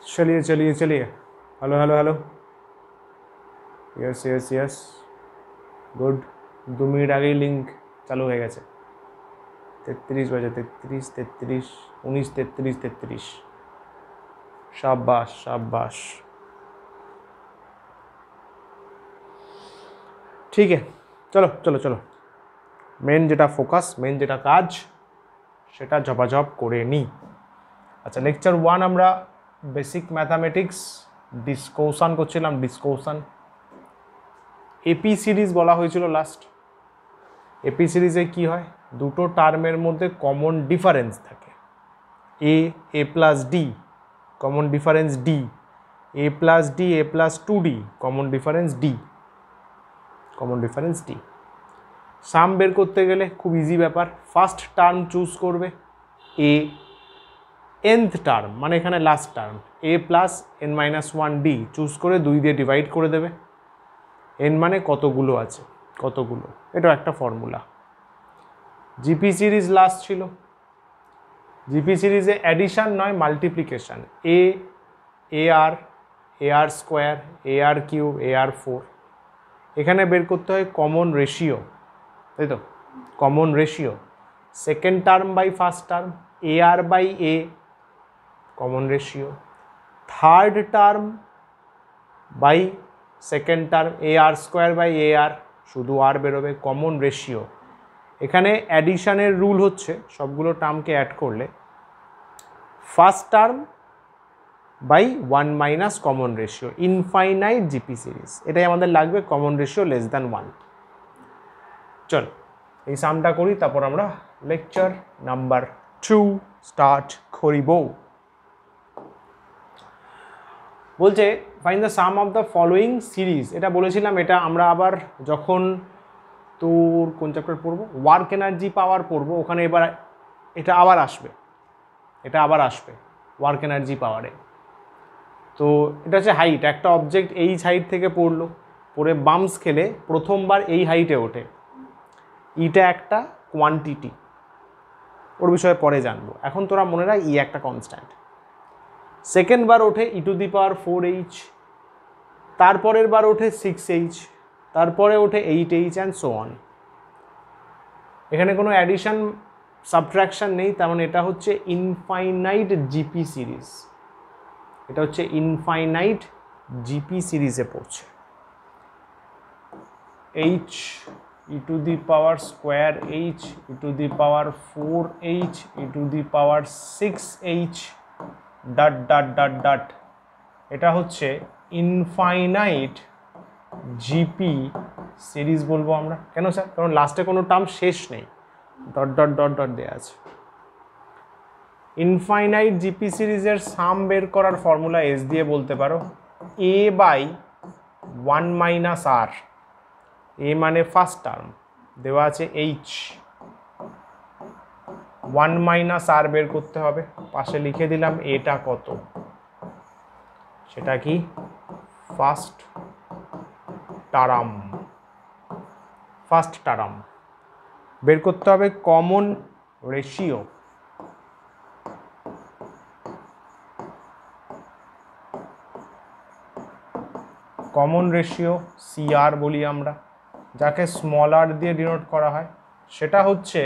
चलिए चलिए चलिए hello hello hello yes yes yes good 2 minute আগেই লিঙ্ক চালু হয়ে গেছে 33 বাজে 33 33 19 33 33 शाबाश शाबाश ठीक है चलो चलो चलो मेन जेटा फोकास मेन जेटा काज সেটা ঝপাঝপ করে নি আচ্ছা লেকচার 1 আমরা বেসিক ম্যাথামেটিক্স ডিসকাশন করছিলাম ডিসকাশন এপি সিরিজ বলা হয়েছিল লাস্ট এপি সিরিজে কি হয় দুটো টার্মের মধ্যে কমন ডিফারেন্স থাকে a plus d common difference d a plus d a plus 2d common difference d common difference d sum বের করতে গেলে খুব ইজি ব্যাপার ফার্স্ট টার্ম চুজ করবে এ nth টার্ম মানে এখানে last term a plus n minus 1d choose করে 2 দিয়ে ডিভাইড করে দেবে n মানে কতগুলো আছে কতগুলো এটা একটা ফর্মুলা জিপি সিরিজ লাস্ট ছিল জিপি সিরিজে অ্যাডিশন নয় multiplication r square r cube r 4 এখানে বের করতে হয় কমন রেশিও তাই তো common ratio second term by first term r by a common ratio third term by second term r square by r শুধু r বেরোবে common ratio এখানে অ্যাডিশনের rule হচ্ছে সবগুলো টার্মকে অ্যাড করলে first term by 1 minus common ratio infinite GP series এটাই আমাদের লাগবে কমন রেশিও লেস দ্যান 1 চল এই সামটা করি তারপর আমরা লেকচার নাম্বার 2 স্টার্ট করিব বলছে find the some of the following series এটা বলেছিলাম এটা আমরা আবার যখন তোর কোন চ্যাপ্টার পড়বো ওয়ার্ক এনার্জি পাওয়ার পড়বো ওখানে এবার এটা আবার আসবে ওয়ার্ক এনার্জি পাওয়ারে তো এটা হচ্ছে হাইট একটা অবজেক্ট এই হাইট থেকে পড়লো পড়ে বাম্পস খেলে প্রথমবার এই হাইটে ওঠে ইটা একটা কোয়ান্টিটি ওর বিষয়ে পরে জানবো এখন তোরা মনে রাখ ই একটা কনস্ট্যান্ট সেকেন্ড বার ওঠে ই টু দি পাওয়ার 4h তারপরের বার ওঠে 6h তারপরে ওঠে 8h অ্যান্ড সো অন এখানে কোনো অ্যাডিশন সাবট্রাকশন নেই তার মানে এটা হচ্ছে ইনফাইনাইট জিপি সিরিজ এটা হচ্ছে ইনফাইনাইট জিপি সিরিজে পড়ছে h e to the power square h e to the power 4h e to the power 6h dot dot dot dot এটা হচ্ছে ইনফাইনাইট জিপি সিরিজ বলবো আমরা কেন স্যার কারণ লাস্টে কোনো টার্ম শেষ নেই ডট ডট ডট ডট দেওয়া আছে ইনফাইনাইট জিপি সিরিজের সাম বের করার ফর্মুলা এস দিয়ে বলতে পারো এ বাই 1 মাইনাস আর এ মানে ফার্স্ট টার্ম দেওয়া আছে এইচ 1 মাইনাস আর বের করতে হবে পাশে লিখে দিলাম এটা কত সেটা কি ফার্স্ট টার্ম বের করতে হবে কমন রেশিও সিআর বলি আমরা যাকে স্মল আর দিয়ে ডিনোট করা হয় সেটা হচ্ছে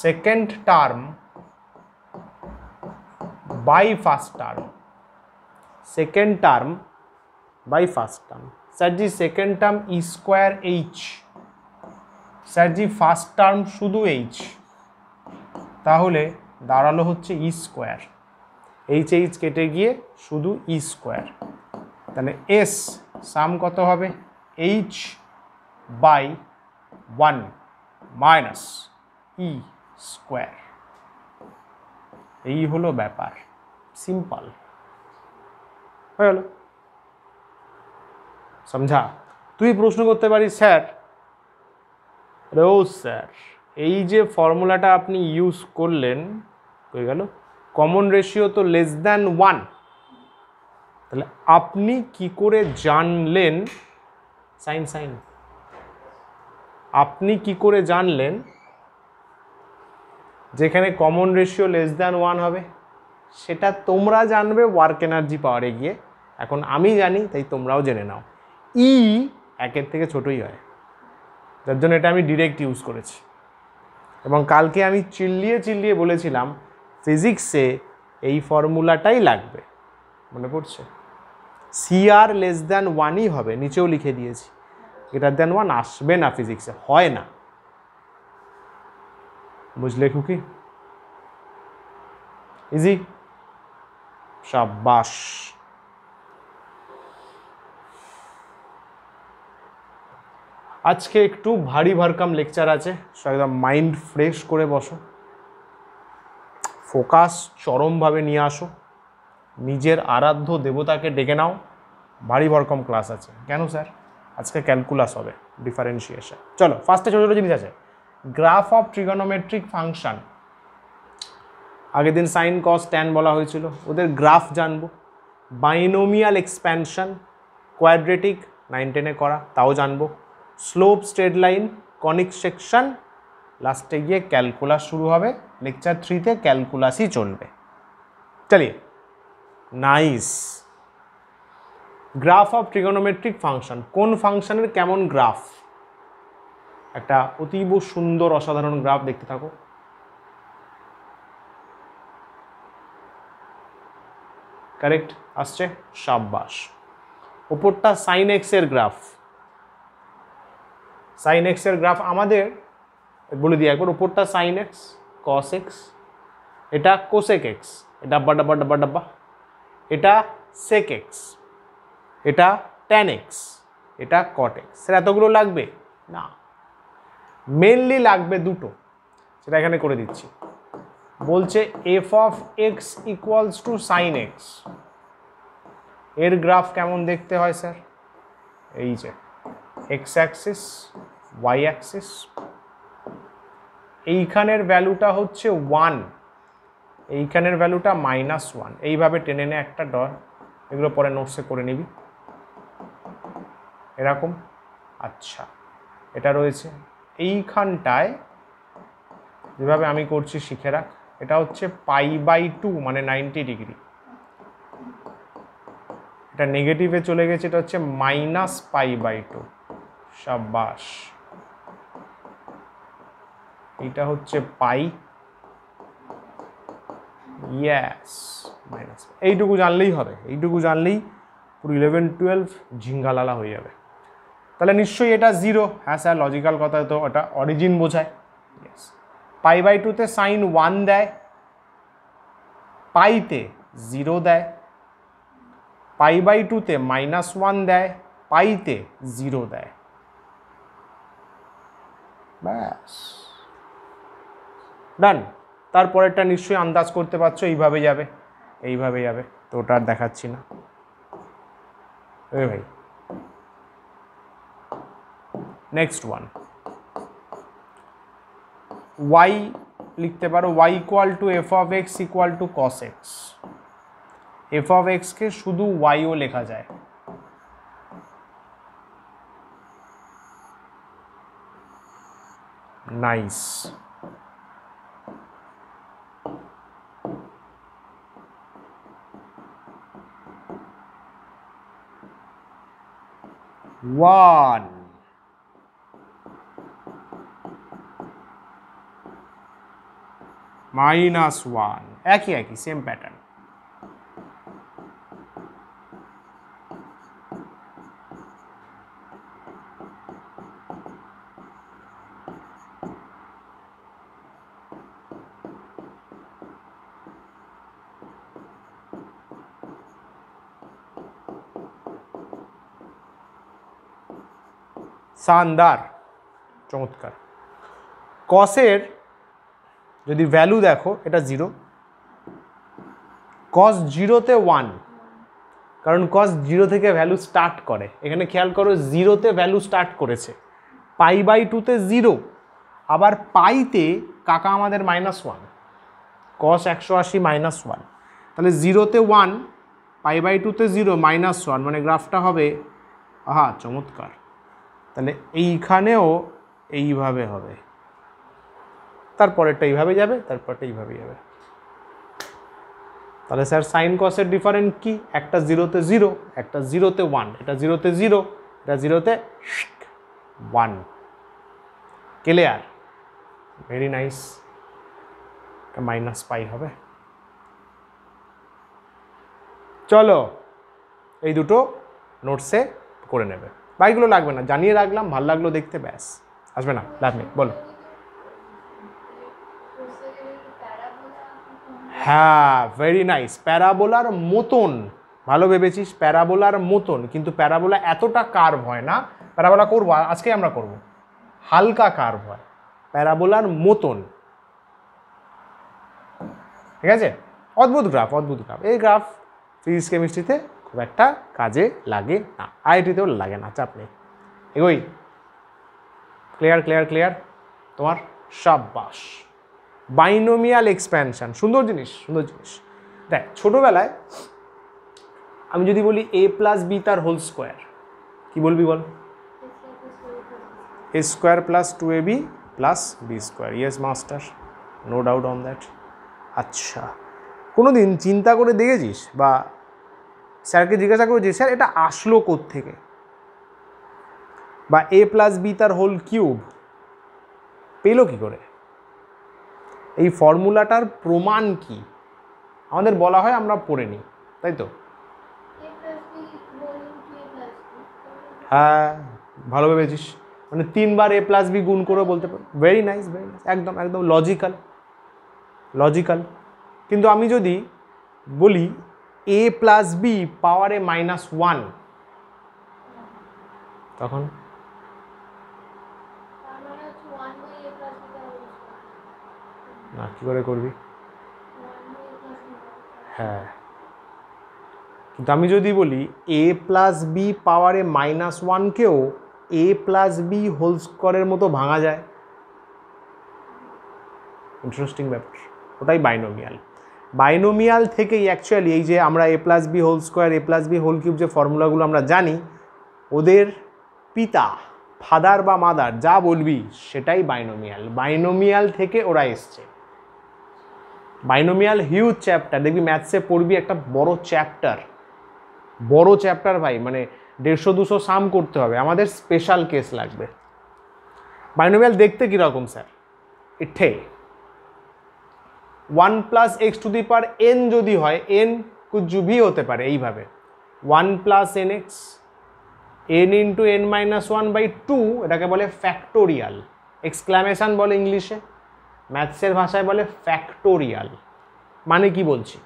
second term by first term sir ji second term E square H sir ji first term শুধু এইচ তাহলে দাঁড়ালো হচ্ছে ই স্কোয়ার এইচ কেটে গিয়ে শুধু ই স্কোয়ার তাহলে এস সাম কত হবে H by 1 minus E square এই হলো ব্যাপার সিম্পল হয়ে গেল समझा তুই প্রশ্ন করতে পারিস স্যার স্যার এই যে ফর্মুলাটা আপনি ইউজ করলেন হয়ে গেল কমন রেশিও তো লেস দ্যান 1 তাহলে আপনি কি করে জানলেন আপনি কি করে জানলেন যেখানে কমন রেশিও লেস দ্যান 1 হবে সেটা তোমরা জানবে ওয়ার্ক এনার্জি পাওয়ারে গিয়ে। এখন আমি জানি, তাই তোমরাও জেনে নাও। ই একের থেকে ছোটই হয়, যার জন্য এটা আমি ডিরেক্ট ইউজ করেছি। এবং কালকে আমি চিল্লিয়ে চিল্লিয়ে বলেছিলাম ফিজিক্সে এই ফর্মুলাটাই লাগবে, মনে পড়ছে? CR লেস দ্যান 1ই হবে, নিচেও লিখে দিয়েছি। গ্রেটার দ্যান 1 আসবে না, ফিজিক্সে হয় না। বুঝলে খুকি? ইজি, শাবাশ। আজকে একটু ভারী ভারকাম লেকচার আছে, একদম মাইন্ড ফ্রেশ করে বসো, ফোকাস চরমভাবে নিয়ে আসো, নিজের আরাধ্য দেবতাকে ডেকে নাও। ভারী ভরকম ক্লাস আছে। কেন স্যার? আজকে ক্যালকুলাস হবে, ডিফারেন্সিয়েশন। চলো, ফার্স্টে ছোটো ছোটো জিনিস আছে। গ্রাফ অফ ট্রিগোনোমেট্রিক ফাংশন, আগের দিন সাইন কস ট্যান বলা হয়েছিল, ওদের গ্রাফ জানবো। বাইনোমিয়াল এক্সপ্যানশন, কোয়াড্রেটিক 9-10-এ করা, তাও জানবো। Slope, straight line, conic section, লাস্টে গিয়ে ক্যালকুলাস শুরু হবে। লেকচার 3-তে ক্যালকুলাসই চলবে। চলিয়ে, nice. Graph of trigonometric function, কোন ফাংশনের কেমন গ্রাফ? একটা অতীব সুন্দর অসাধারণ গ্রাফ, দেখতে থাকো। কারেক্ট আসছে, শাবাশ। ওপরটা সাইন এক্স এর গ্রাফ। সাইন এক্স এর গ্রাফ আমাদের বলে দিই একবার। ওপরটা সাইন এক্স, কস এক্স, এটা কোসেক এক্স, ডাব্বা ডাব্বা ডাব্বা ডাব্বা, এটা সেক এক্স, এটা ট্যান এক্স, এটা কট এক্স। সেটা এতগুলো লাগবে না, মেনলি লাগবে দুটো, সেটা এখানে করে দিচ্ছি। বলছে F of X equals to sine X, এর গ্রাফ কেমন দেখতে হয় স্যার? এই যে এক্স অ্যাক্সিস, ওয়াই অ্যাক্সিস, এইখানের ভ্যালুটা হচ্ছে 1, এইখানের ভ্যালুটা -1, এইভাবে টেনে নে একটা ডট। এগুলো পরে নোটসে করে নিবি এরকম। আচ্ছা, এটা রয়েছে এইখানটায়, যেভাবে আমি করছি শিখে রাখ। এটা হচ্ছে π/2 মানে 90 ডিগ্রি। এটা নেগেটিভে চলে গেছে, এটা হচ্ছে -π/2। শাবাশ। এটা হচ্ছে পাই, ইয়েস, মাইনাস। এইটুকু জানলেই হবে, এইটুকু জানলেই পুরো 11-12 ঝিঙ্গালালা হয়ে যাবে। তাহলে নিশ্চয়ই এটা 0। হ্যাঁ স্যার, লজিক্যাল কথা, তো ওটা অরিজিন বোঝায়। ইয়েস। π/2-তে সাইন 1 দেয়, পাইতে 0 দেয়, π/2-তে -1 দেয়, পাইতে 0 দেয়। ব্যাস, ডান। তারপরেরটা নিশ্চয়ই আন্দাজ করতে পারছো, এইভাবে যাবে, এইভাবে যাবে, তো ওটা আর দেখাচ্ছি না। এ ভাই, নেক্সট ওয়ান, ওয়াই লিখতে পারো। Y equal to f of x equal to cos x. F of এক্সকে শুধু ওয়াইও লেখা যায়। নাইস। ওয়ান, -1, একই একই, সেম প্যাটার্ন। শানদার, চমৎকার। কসের যদি ভ্যালু দেখো, এটা 0, কস 0-তে 1, কারণ কস 0 থেকে ভ্যালু স্টার্ট করে। এখানে খেয়াল করো, 0-তে ভ্যালু স্টার্ট করেছে, π/2-তে 0, আবার পাইতে কাকা আমাদের -1, কস 180 -1, তাহলে 0-তে 1, π/2-তে 0, -1, মানে গ্রাফটা হবে, আহা চমৎকার। তাহলে এইখানেও এইভাবে হবে, তারপরেরটা এইভাবে যাবে, তারপরটা এইভাবে যাবে। তাহলে স্যার সাইন কসের ডিফারেন্স কি? একটা 0-তে 0, একটা 0-তে 1, এটা 0-তে 0, এটা 0-তে 1। ক্লিয়ার? Very nice. মাইনাস পাই হবে। চলো এই দুটো নোটসে করে নেবে, বাইকগুলো লাগবে না, জানিয়ে রাখলাম, ভালো লাগলো দেখতে, ব্যাস। আসবে না, লাভ নেই, বলো। হ্যাঁ, ভেরি নাইস। প্যারাবোলার মতন, ভালো ভেবেছিস, প্যারাবোলার মতন, কিন্তু প্যারাবোলা এতটা কার্ভ হয় না। প্যারাবোলা করবো আজকে, আমরা করব, হালকা কার্ভ হয়, প্যারাবোলার মতন। ঠিক আছে? অদ্ভুত গ্রাফ, অদ্ভুত গ্রাফ। এই গ্রাফ ফিজিক্স কেমিস্ট্রিতে খুব একটা কাজে লাগে না, আইআইটিতেও লাগে না, চাপ নেই। এগোই। ক্লিয়ার ক্লিয়ার ক্লিয়ার তোমার? সাব্বাস। বাইনোমিয়াল এক্সপ্যানশন, সুন্দর জিনিস, সুন্দর জিনিস। দেখ, ছোটোবেলায় আমি যদি বলি a প্লাস বি তার হোল স্কোয়ার, কী বলবি বল? a square plus 2ab plus B square. Yes master, no doubt on that. আচ্ছা, কোনো দিন চিন্তা করে দেখেছিস বা স্যারকে জিজ্ঞাসা করেছিস, স্যার এটা আসলো কোত্থেকে? বা a প্লাস বি তার হোল কিউব পেলো কী করে? এই ফর্মুলাটার প্রমাণ কি? আমাদের বলা হয়, আমরা পড়ে নিই, তাই তো? হ্যাঁ, ভালো ভেবেছিস, মানে 3 বার a প্লাস বি গুণ করে বলতে পারো। ভেরি নাইস, ভেরি নাইস, একদম একদম লজিক্যাল, লজিক্যাল। কিন্তু আমি যদি বলি a প্লাস বি পাওয়ারে -1, তখন না, কী করে করবি? হ্যাঁ, কিন্তু আমি যদি বলি a প্লাস বি পাওয়ারে -1কেও a প্লাস বি হোল স্কোয়ারের মতো ভাঙা যায়। ইন্টারেস্টিং ব্যাপার, ওটাই বাইনোমিয়াল। বাইনোমিয়াল থেকেই অ্যাকচুয়ালি এই যে আমরা a plus B whole square, a plus B whole cube যে ফর্মুলাগুলো আমরা জানি, ওদের পিতা, ফাদার বা মাদার যা বলবি সেটাই বাইনোমিয়াল। বাইনোমিয়াল থেকে ওরা এসছে। বাইনোমিয়াল হিউজ চ্যাপ্টার, দেখবি ম্যাথসে পড়বি, একটা বড় চ্যাপ্টার, বড় চ্যাপ্টার ভাই, মানে 150-200 সাম করতে হবে, আমাদের স্পেশাল কেস লাগবে। বাইনোমিয়াল দেখতে কীরকম স্যার? ইঠে 1 plus x to the power n যদি হয়, n কুছ ভি হতে পারে, এইভাবে 1 plus N x n into n-1/2, এটাকে বলে ফ্যাক্টোরিয়াল। এক্সক্লামেশন বলে ইংলিশে, ম্যাথসের ভাষায় বলে ফ্যাক্টোরিয়াল। মানে কি বলছি?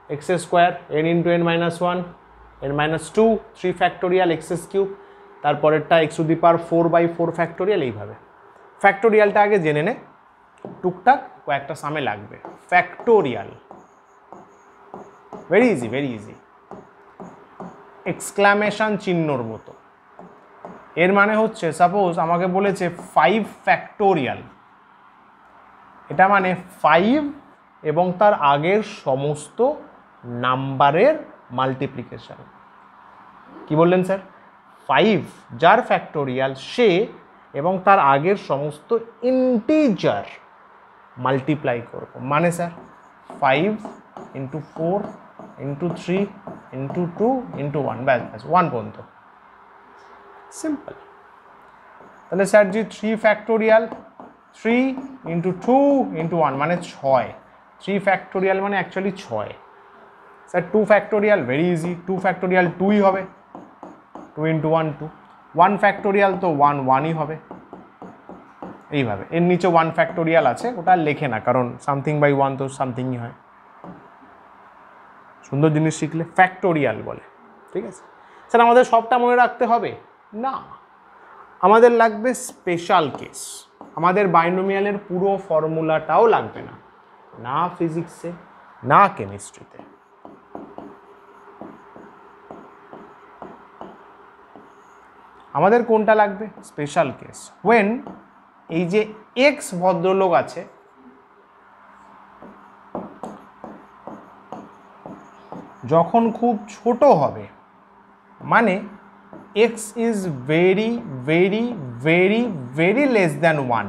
X square n into n-1, n-2, 3 factorial x cube, তারপরেরটা x to the power 4/4 factorial, এইভাবে। ফ্যাক্টোরিয়ালটা আগে জেনে নে, টুকটাক কয়েকটা সামে লাগবে। Factorial very easy, very easy. Exclamation চিহ্নর মতো। এর মানে হচ্ছে, সাপোজ আমাকে বলেছে 5 ফ্যাক্টোরিয়াল, এটা মানে 5 এবং তার আগের সমস্ত নাম্বারের মাল্টিপ্লিকেশন। কি বললেন স্যার? 5 যার ফ্যাক্টোরিয়াল সে এবং তার আগের সমস্ত ইন্টিজার মাল্টিপ্লাই করব। মানে sir 5 into 4 into 3 into 2 into 1, ব্যাস ব্যাস 1 পর্যন্ত, সিম্পল। তাহলে sir ji 3 factorial, 3 into 2 into 1 মানে 6। 3 ফ্যাক্টোরিয়াল মানে actually 6। Sir 2 factorial, very easy, 2 factorial 2ই হবে, 2 ইন্টু 1 2। 1 ফ্যাক্টোরিয়াল তো 1 1ই হবে, এইভাবে। এর নিচে 1 ফ্যাক্টোরিয়াল আছে, ওটা লেখে না, কারণ সামথিং বাই 1 তো সামথিংই হয়। সুন্দর জিনিস শিখলে ফ্যাক্টোরিয়াল বলে, ঠিক আছে। স্যার আমাদের সবটা মনে রাখতে হবে না, আমাদের লাগবে স্পেশাল কেস। আমাদের বাইনোমিয়ালের পুরো ফর্মুলাটাও লাগবে না, না ফিজিক্সে না কেমিস্ট্রিতে। আমাদের কোনটা লাগবে? Special case. ওয়েন এই যে এক্স ভদ্রলোক আছে, যখন খুব ছোট হবে, মানে x is very very very very less than 1।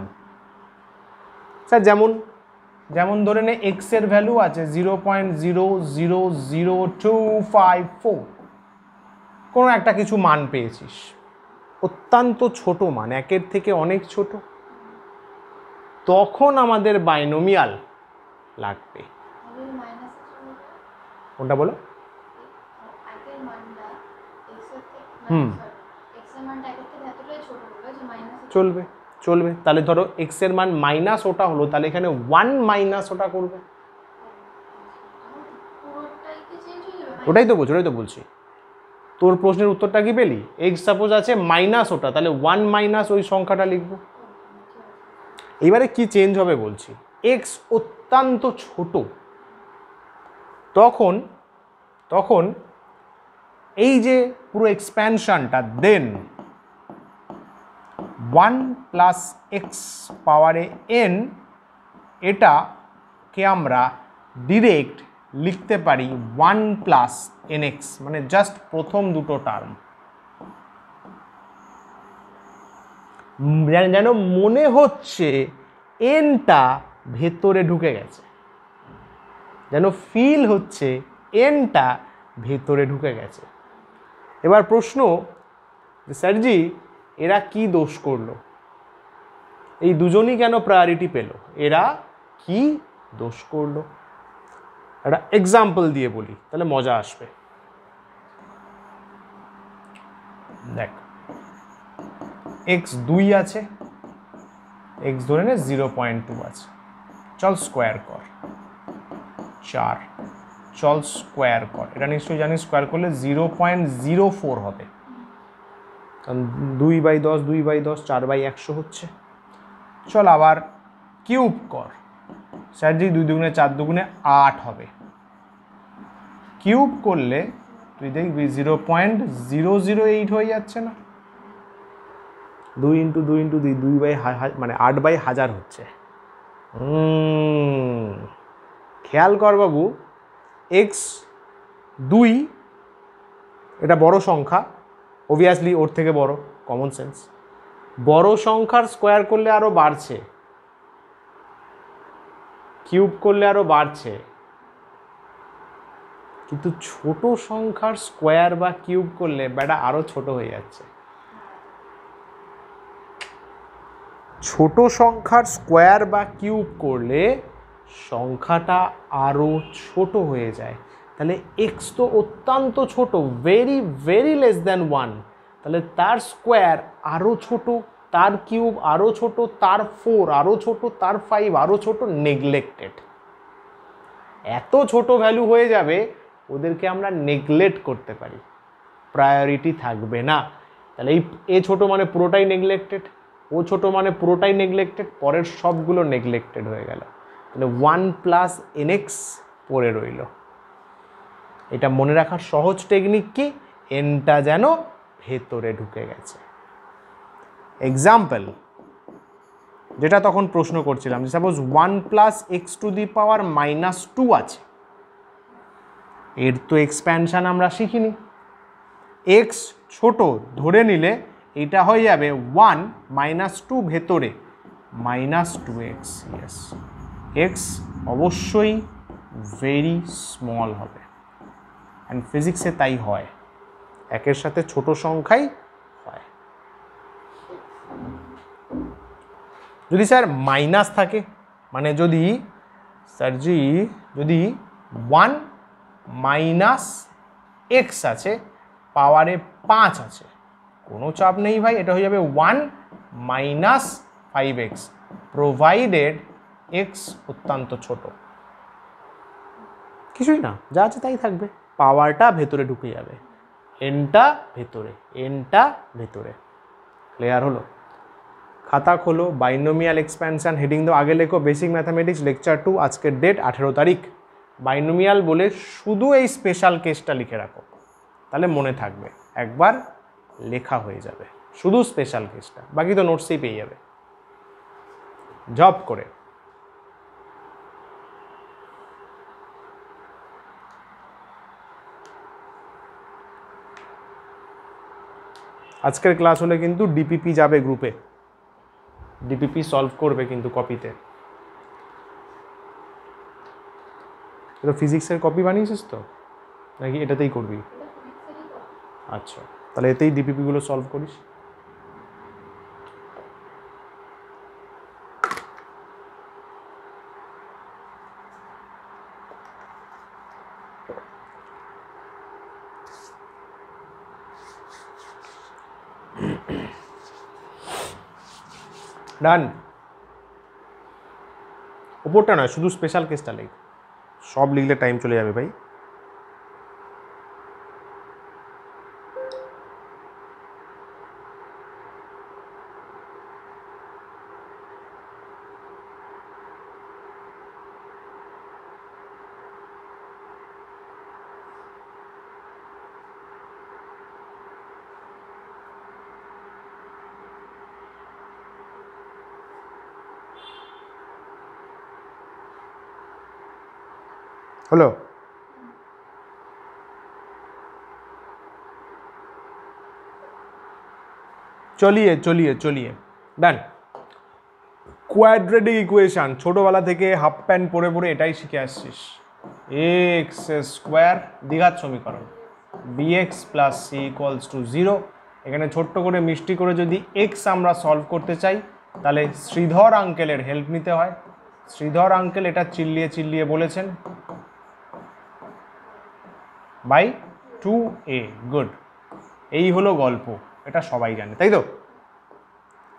Sir যেমন যেমন ধরে নে এক্স এর ভ্যালু আছে 0.000254, কোনো একটা কিছু মান পেয়েছিস, অত্যন্ত ছোট মান, একের থেকে অনেক ছোট, তখন আমাদের বাইনোমিয়াল লাগবে। কোনটা বলো? চলবে চলবে, তাহলে ধরো এক্স এর মান মাইনাস ওটা হলো, তাহলে এখানে 1 মাইনাস ওটা করবে। ওটাই তো বলছি, তোর প্রশ্নের উত্তরটা কি পেলি? এক্স সাপোজ আছে মাইনাস ওটা, তাহলে 1 মাইনাস ওই সংখ্যাটা লিখবো। এবারে কি চেঞ্জ হবে বলছি, এক্স অত্যন্ত ছোট, তখন এই যে পুরো এক্সপ্যানশনটা, দেন 1 প্লাস এক্স পাওয়ারে এন, এটাকে আমরা ডিরেক্ট লিখতে পারি 1 প্লাস এন এক্স, মানে জাস্ট প্রথম দুটো টার্ম। যেন মনে হচ্ছে এনটা ভেতরে ঢুকে গেছে, যেন ফিল হচ্ছে এনটা ভেতরে ঢুকে গেছে। এবার প্রশ্ন, স্যারজি এরা কি দোষ করলো, এই দুজনই কেন প্রায়োরিটি পেল, এরা কি দোষ করলো? একটা এক্সাম্পল দিয়ে বলি, তাহলে মজা আসবে। দেখ, এক্স 2 আছে, এক্স ধরে নে 0.2 আছে, চল স্কোয়ার কর, 4, চল স্কোয়ার কর, এটা নিশ্চয়ই জানিস স্কোয়ার করলে 0.04 হবে, কারণ 2/10 2/10 4/100 হচ্ছে। চল আবার কিউব কর, স্যারজি 2 দুগুণে 4 দুগুণে 8 হবে, কিউব করলে তুই দেখবি 0.008 হয়ে যাচ্ছে না, 2 ইন্টু 2 ইন্টু 2 মানে 8/1000 হচ্ছে। খেয়াল কর বাবু, এক্স 2 এটা বড় সংখ্যা, অবভিয়াসলি ওর থেকে বড়, কমন সেন্স, বড় সংখ্যার স্কোয়ার করলে আরো বাড়ছে, কিউব করলে আরো বাড়ছে, কিন্তু ছোট সংখ্যার স্কোয়ার বা কিউব করলে বেটা আরো ছোট হয়ে যাচ্ছে। ছোট সংখ্যার স্কোয়ার বা কিউব করলে সংখ্যাটা আরো ছোট হয়ে যায়, তাহলে এক্স তো অত্যন্ত ছোট, ভেরি ভেরি লেস দ্যান 1, তাহলে তার স্কোয়ার আরো ছোট, তার কিউব আরো ছোট, তার 4 আরো ছোট, তার 5 আরো ছোট, নেগলেক্টেড। এত ছোট ভ্যালু হয়ে যাবে, ওদেরকে আমরা নেগলেক্ট করতে পারি, প্রায়োরিটি থাকবে না। তাহলে এই এ ছোট মানে পুরোটাই নেগলেক্টেড, ও ছোট মানে পুরোটাই নেগলেক্টেড, পরের সবগুলো নেগলেক্টেড হয়ে গেল, তাহলে 1 প্লাস এনএক্স পড়ে রইল। এটা মনে রাখার সহজ টেকনিক কি, এনটা যেন ভেতরে ঢুকে গেছে। এক্সাম্পল, যেটা তখন প্রশ্ন করছিলাম, যে suppose 1 plus x to the power -2 আছে, এর তো এক্সপ্যানশন আমরা শিখিনি, এক্স ছোট ধরে নিলে এটা হয়ে যাবে 1 -2 ভেতরে -2x, ইয়েস, এক্স অবশ্যই ভেরি স্মল হবে, অ্যান্ড ফিজিক্সে তাই হয়, একের সাথে ছোট সংখ্যাই হয়। যদি স্যার মাইনাস থাকে, মানে যদি স্যারজি যদি 1 মাইনাস এক্স আছে, পাওয়ারে 5 আছে, কোনো চাপ নেই ভাই, এটা হয়ে যাবে 1 মাইনাস 5x, প্রোভাইডেড এক্স অত্যন্ত ছোট, কিছুই না, যা আছে তাই থাকবে, পাওয়ারটা ভেতরে ঢুকে যাবে, এনটা ভেতরে। ক্লিয়ার হলো? খাতা খোলো, বাইনোমিয়াল এক্সপ্যানশন হেডিং দাও, আগে লেখো বেসিক ম্যাথামেটিক্স লেকচার 2, আজকের ডেট 18 তারিখ, বাইনোমিয়াল বলে শুধু এই স্পেশাল কেসটা লিখে রাখো, তাহলে মনে থাকবে, একবার লেখা হয়ে যাবে, শুধু স্পেশাল কেসটা, বাকি তো নোটসেই পেয়ে যাবে জব করে। আজকের ক্লাস হলে কিন্তু ডিপিপি যাবে গ্রুপে, ডিপিপি সলভ করবে কিন্তু কপিতে। এটা ফিজিক্সের কপি বানিয়েছিস তো নাকি এটাতেই করবি? আচ্ছা, তাহলে এতেই ডিপিপিগুলো সলভ করিস। ডান। উপরটা নয়, শুধু স্পেশাল কেসটা লিখ, সব লিখলে টাইম চলে যাবে ভাই। হলো? চলিয়ে চলিয়ে চলিয়ে ডান। কোয়াড্রেটিক ইকুয়েশন ছোটবেলা থেকে হাফ প্যান্ট পরে পরে এটাই শিখে আসছিস। এক্স স্কোয়ার দ্বিঘাত সমীকরণ bx plus C equals to 0। এখানে ছোট্ট করে মিষ্টি করে যদি এক্স আমরা সলভ করতে চাই তাহলে শ্রীধর আঙ্কেলের হেল্প নিতে হয়। শ্রীধর আঙ্কেল এটা চিল্লিয়ে চিল্লিয়ে বলেছেন বাই 2a। গুড, এই হলো গল্প, এটা সবাই জানে তাই তো?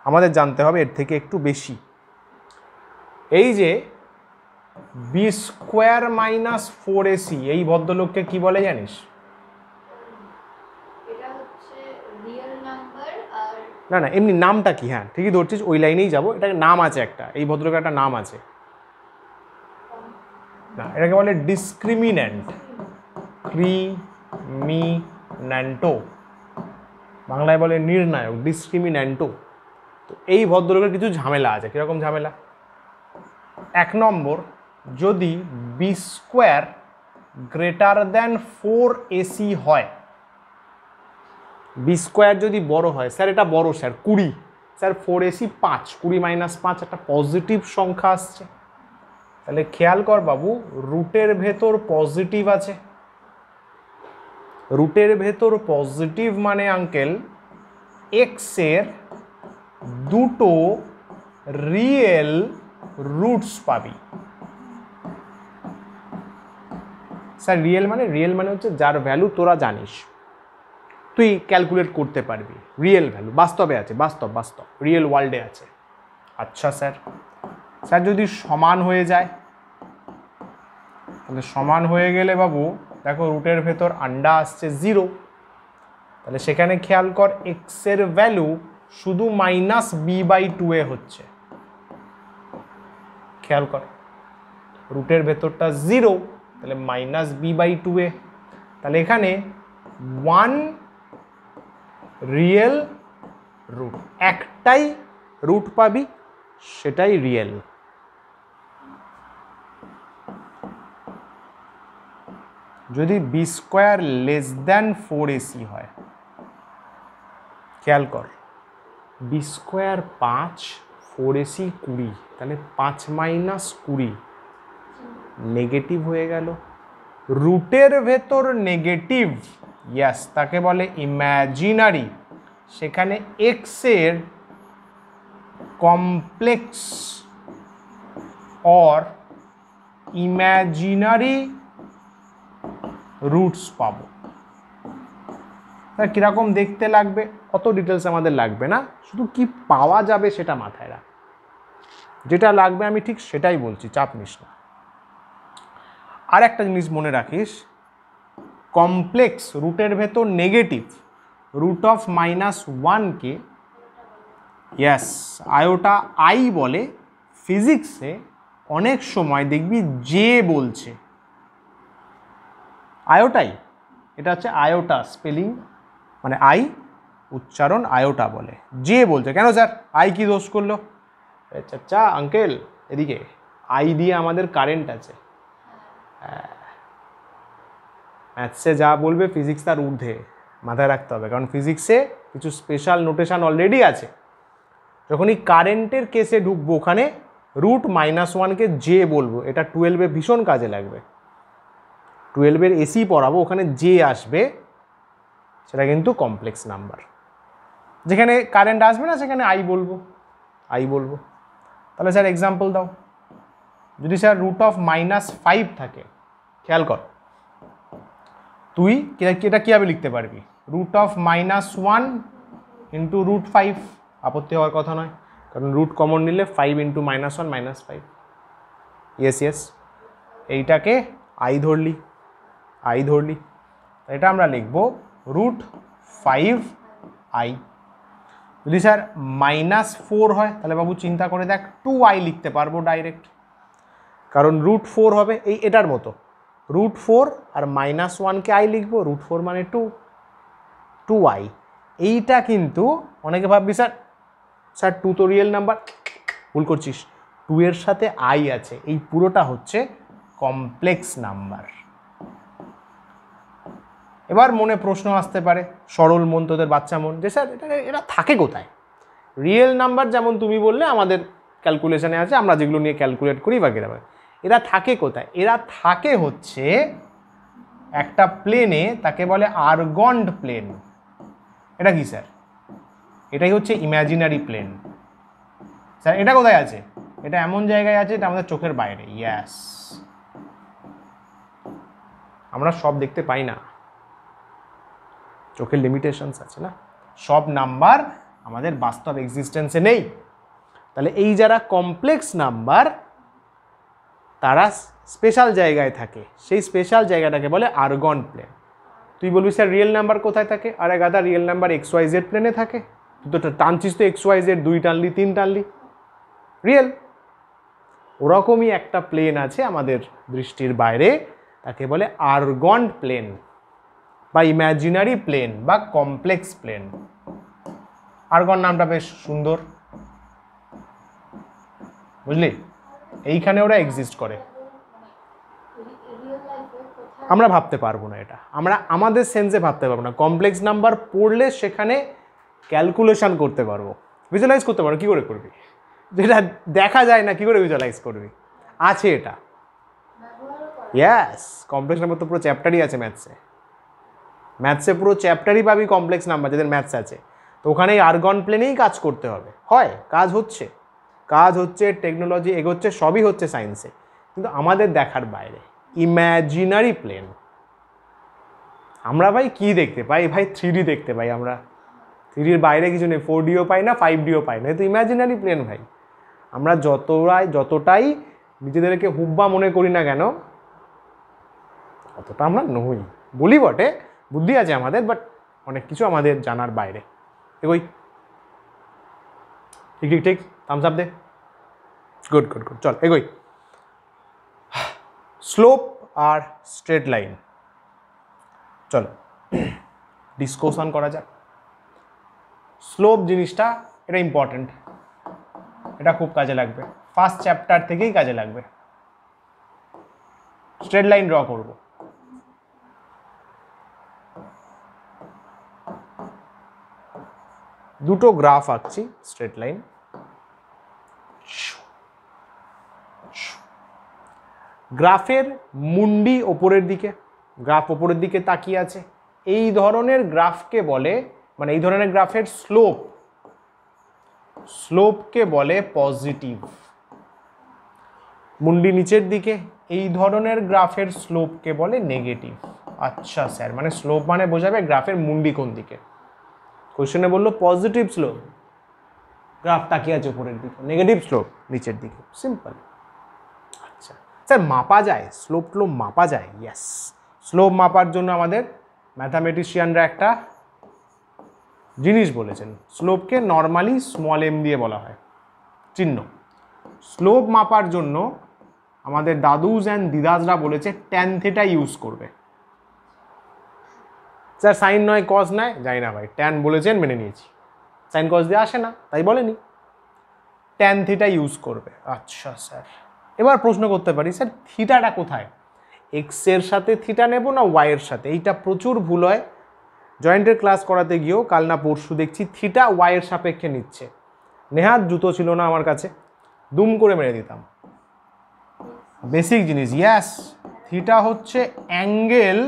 আমাদের জানতে হবে এর থেকে একটু বেশি। এই যে বি স্কোয়ার মাইনাস 4ac এই ভদ্রলোককে কি বলে জানিস? না না, এমনি নামটা কি? হ্যাঁ ঠিকই ধরছিস, ওই লাইনেই যাবো। এটা নাম আছে একটা, এই ভদ্রলোকের একটা নাম আছে না, এটাকে বলে ডিসক্রিমিন্যান্ট। ক্রিমিন্যান্টো, বাংলায় বলে নির্ণায়ক, ডিসক্রিমিন্যান্টো। তো এই ভদ্রলোকের কিছু ঝামেলা আছে। কীরকম ঝামেলা? 1 নম্বর, যদি B square greater than 4ac হয়, বি স্কোয়ার যদি বড় হয়, স্যার এটা বড় স্যার 20, স্যার 4ac 5, 20 মাইনাস 5 একটা পজিটিভ সংখ্যা আসছে, তাহলে খেয়াল কর বাবু, রুটের ভেতর পজিটিভ আছে। রুটের ভেতর পজিটিভ মানে আঙ্কেল এক্স এর দুটো রিয়েল রুটস পাবি। স্যার রিয়েল মানে হচ্ছে যার ভ্যালু তোরা জানিস, তুই ক্যালকুলেট করতে পারবি, রিয়েল ভ্যালু বাস্তবে আছে, বাস্তব রিয়েল ওয়ার্ল্ডে আছে। আচ্ছা স্যার, স্যার যদি সমান হয়ে যায়, তাহলে সমান হয়ে গেলে বাবু দেখো রুটের ভেতর আন্ডা আসছে 0, তাহলে সেখানে খেয়াল কর এক্স এর ভ্যালু শুধু মাইনাস b/2a হচ্ছে। খেয়াল কর রুটের ভেতরটা 0, তাহলে মাইনাস b/2a, তাহলে এখানে 1 রিয়েল রুট, একটাই রুট পাবি, সেটাই রিয়েল। যদি B square less than 4ac হয়, খেয়াল কর বি স্কোয়ার 5, 4ac 20, তাহলে 5 মাইনাস 20 নেগেটিভ হয়ে গেল। রুটের ভেতর নেগেটিভ, ইয়াস, তাকে বলে ইম্যাজিনারি। সেখানে এক্স এর কমপ্লেক্স অর ইম্যাজিনারি রুটস পাবো। কিরকম দেখতে লাগবে অত ডিটেলস আমাদের লাগবে না, শুধু কি পাওয়া যাবে সেটা মাথায় রাখ। যেটা লাগবে আমি ঠিক সেটাই বলছি, চাপ নিস না। আর একটা জিনিস মনে রাখিস, কমপ্লেক্স রুটের ভেতর নেগেটিভ রুট অফ -1কে ইয়াস আয়োটা আই বলে। ফিজিক্সে অনেক সময় দেখবি যে বলছে আয়োটাই, এটা হচ্ছে আয়োটা স্পেলিং, মানে আই উচ্চারণ আয়োটা বলে, যে বলছে। কেন স্যার আই কি দোষ করলো? আচ্ছা আঙ্কেল এদিকে, আই দিয়ে আমাদের কারেন্ট আছে। ম্যাথসে যা বলবে ফিজিক্স তার ঊর্ধ্বে, মাথায় রাখতে হবে, কারণ ফিজিক্সে কিছু স্পেশাল নোটেশন অলরেডি আছে। যখনই কারেন্টের কেসে ঢুকবো ওখানে রুট -1কে যে বলবো, এটা 12-এ ভীষণ কাজে লাগবে। 12-এর এসি পড়াবো, ওখানে যে আসবে সেটা কিন্তু কমপ্লেক্স নাম্বার। যেখানে কারেন্ট আসবে না সেখানে আই বলবো, তাহলে স্যার এক্সাম্পল দাও। যদি স্যার √5 থাকে, খেয়াল কর, তুই এটা কীভাবে লিখতে পারবি? √1 ইন্টু √5, আপত্তি হওয়ার কথা নয়, কারণ রুট কমন নিলে 5 ইন্টু -1 -5। ইয়েস, এইটাকে আই ধরলি, এটা আমরা লিখব √5i। যদি স্যার -4 হয় তাহলে বাবু চিন্তা করে দেখ, 2i লিখতে পারবো ডাইরেক্ট, কারণ √4 হবে এটার মতো, √4 আর -1কে আই লিখবো, √4 মানে 2i। এইটা কিন্তু অনেকে ভাববি স্যার 2 তো রিয়েল নাম্বার, ভুল করছিস, 2 এর সাথে আই আছে, এই পুরোটা হচ্ছে কমপ্লেক্স নাম্বার। এবার মনে প্রশ্ন আসতে পারে, সরল মন, তোদের বাচ্চা মন, যে স্যার এরা থাকে কোথায়? রিয়েল নাম্বার যেমন তুমি বললে আমাদের ক্যালকুলেশনে আছে, আমরা যেগুলো নিয়ে ক্যালকুলেট করি বা কিরকম, এরা থাকে কোথায়? এরা থাকে হচ্ছে একটা প্লেনে, তাকে বলে আর্গন্ড প্লেন। এটা কি স্যার? এটাই হচ্ছে ইমাজিনারি প্লেন। স্যার এটা কোথায় আছে? এটা এমন জায়গায় আছে, এটা আমাদের চোখের বাইরে। ইয়াস, আমরা সব দেখতে পাই না, চোখের লিমিটেশনস আছে না, সব নাম্বার আমাদের বাস্তব এক্সিস্টেন্সে নেই। তাহলে এই যারা কমপ্লেক্স নাম্বার তারা স্পেশাল জায়গায় থাকে, সেই স্পেশাল জায়গাটাকে বলে আর্গন প্লেন। তুই বলবি স্যার রিয়েল নাম্বার কোথায় থাকে? আরে গাদা, রিয়েল নাম্বার XYZ প্লেনে থাকে, তুই তো টানছিস তো XYZ, 2 টানলি 3 টানলি, রিয়েল। ওরকমই একটা প্লেন আছে আমাদের দৃষ্টির বাইরে, তাকে বলে আর্গন প্লেন বা ইমাজিনারি প্লেন বা কমপ্লেক্স প্লেন। আর্গন নামটা বেশ সুন্দর, বুঝলি? এইখানে ওরা এক্সিস্ট করে, আমরা ভাবতে পারবো না, এটা আমরা আমাদের সেন্সে ভাবতে পারবো না। কমপ্লেক্স নাম্বার পড়লে সেখানে ক্যালকুলেশন করতে পারবো, ভিজুয়ালাইজ করতে পারবো। কী করে করবি? যেটা দেখা যায় না কী করে ভিজুয়ালাইজ করবি? আছে এটা, ইয়াস। কমপ্লেক্স নাম্বার তো পুরো চ্যাপ্টারই আছে ম্যাথসে পুরো চ্যাপ্টারই পাবি কমপ্লেক্স নাম্বার, যাদের ম্যাথস আছে। তো ওখানে আর্গন প্লেনেই কাজ করতে হবে, হয় কাজ হচ্ছে টেকনোলজি এগোচ্ছে, সবই হচ্ছে সায়েন্সে, কিন্তু আমাদের দেখার বাইরে ইমাজিনারি প্লেন। আমরা ভাই কি দেখতে পাই? ভাই 3D দেখতে পাই আমরা, 3Dর বাইরে কিছু নেই, 4Dও পাই না, 5Dও পাই না, তো ইমাজিনারি প্লেন ভাই। আমরা যতটাই নিজেদেরকে হুব্বা মনে করি না কেন, অতটা আমরা নই। বলি বটে, বুদ্ধি আছে আমাদের, বাট অনেক কিছু আমাদের জানার বাইরে। এগোই, ঠিক থামস আপ দে, গুড, চল এগোই। স্লোপ আর স্ট্রেট লাইন, চলো ডিসকাশন করা যাক। স্লোপ জিনিসটা, এটা ইম্পর্টেন্ট, এটা খুব কাজে লাগবে, ফার্স্ট চ্যাপ্টার থেকেই কাজে লাগবে। স্ট্রেট লাইন ড্র করব, দুটো গ্রাফ আঁকছি, স্ট্রেট লাইন। গ্রাফের মুন্ডি ওপরের দিকে, গ্রাফ ওপরের দিকে তাকিয়ে আছে, এই ধরনের গ্রাফকে বলে, মানে এই ধরনের গ্রাফের স্লোপকে বলে পজিটিভ। মুন্ডি নিচের দিকে, এই ধরনের গ্রাফের স্লোপকে বলে নেগেটিভ। আচ্ছা স্যার, মানে স্লোপ মানে বোঝাবে গ্রাফের মুন্ডি কোন দিকে। কোশ্চেনে বললো পজিটিভ স্লোপ, গ্রাফ তাকিয়ে আছে উপরের দিকে, নেগেটিভ স্লোপ নিচের দিকে, সিম্পল। আচ্ছা স্যার, মাপা যায় স্লোপ মাপা যায়? ইয়েস, স্লোপ মাপার জন্য আমাদের ম্যাথামেটিশিয়ানরা একটা জিনিস বলেছেন, স্লোপকে নর্মালি স্মল m দিয়ে বলা হয় চিহ্ন। স্লোপ মাপার জন্য আমাদের দাদুস অ্যান্ড দিদাসরা বলেছে ট্যান থিটা ইউজ করবে। স্যার সাইন নয় কজ নয়, যাই না ভাই, ট্যান বলেছেন মেনে নিয়েছি, সাইন কজ দিয়ে আসে না তাই বলেনি, ট্যান থিটা ইউজ করবে। আচ্ছা স্যার, এবার প্রশ্ন করতে পারি স্যার থিটাটা কোথায়? এক্সের সাথে থিটা নেব না ওয়াইয়ের সাথে? এইটা প্রচুর ভুল হয়, জয়েন্টের ক্লাস করাতে গিয়েও কাল না পরশু দেখছি থিটা ওয়াইয়ের সাপেক্ষে নিচ্ছে। নেহাত জুতো ছিল না আমার কাছে, দুম করে মেরে দিতাম। বেসিক জিনিস, ইয়াস থিটা হচ্ছে অ্যাঙ্গেল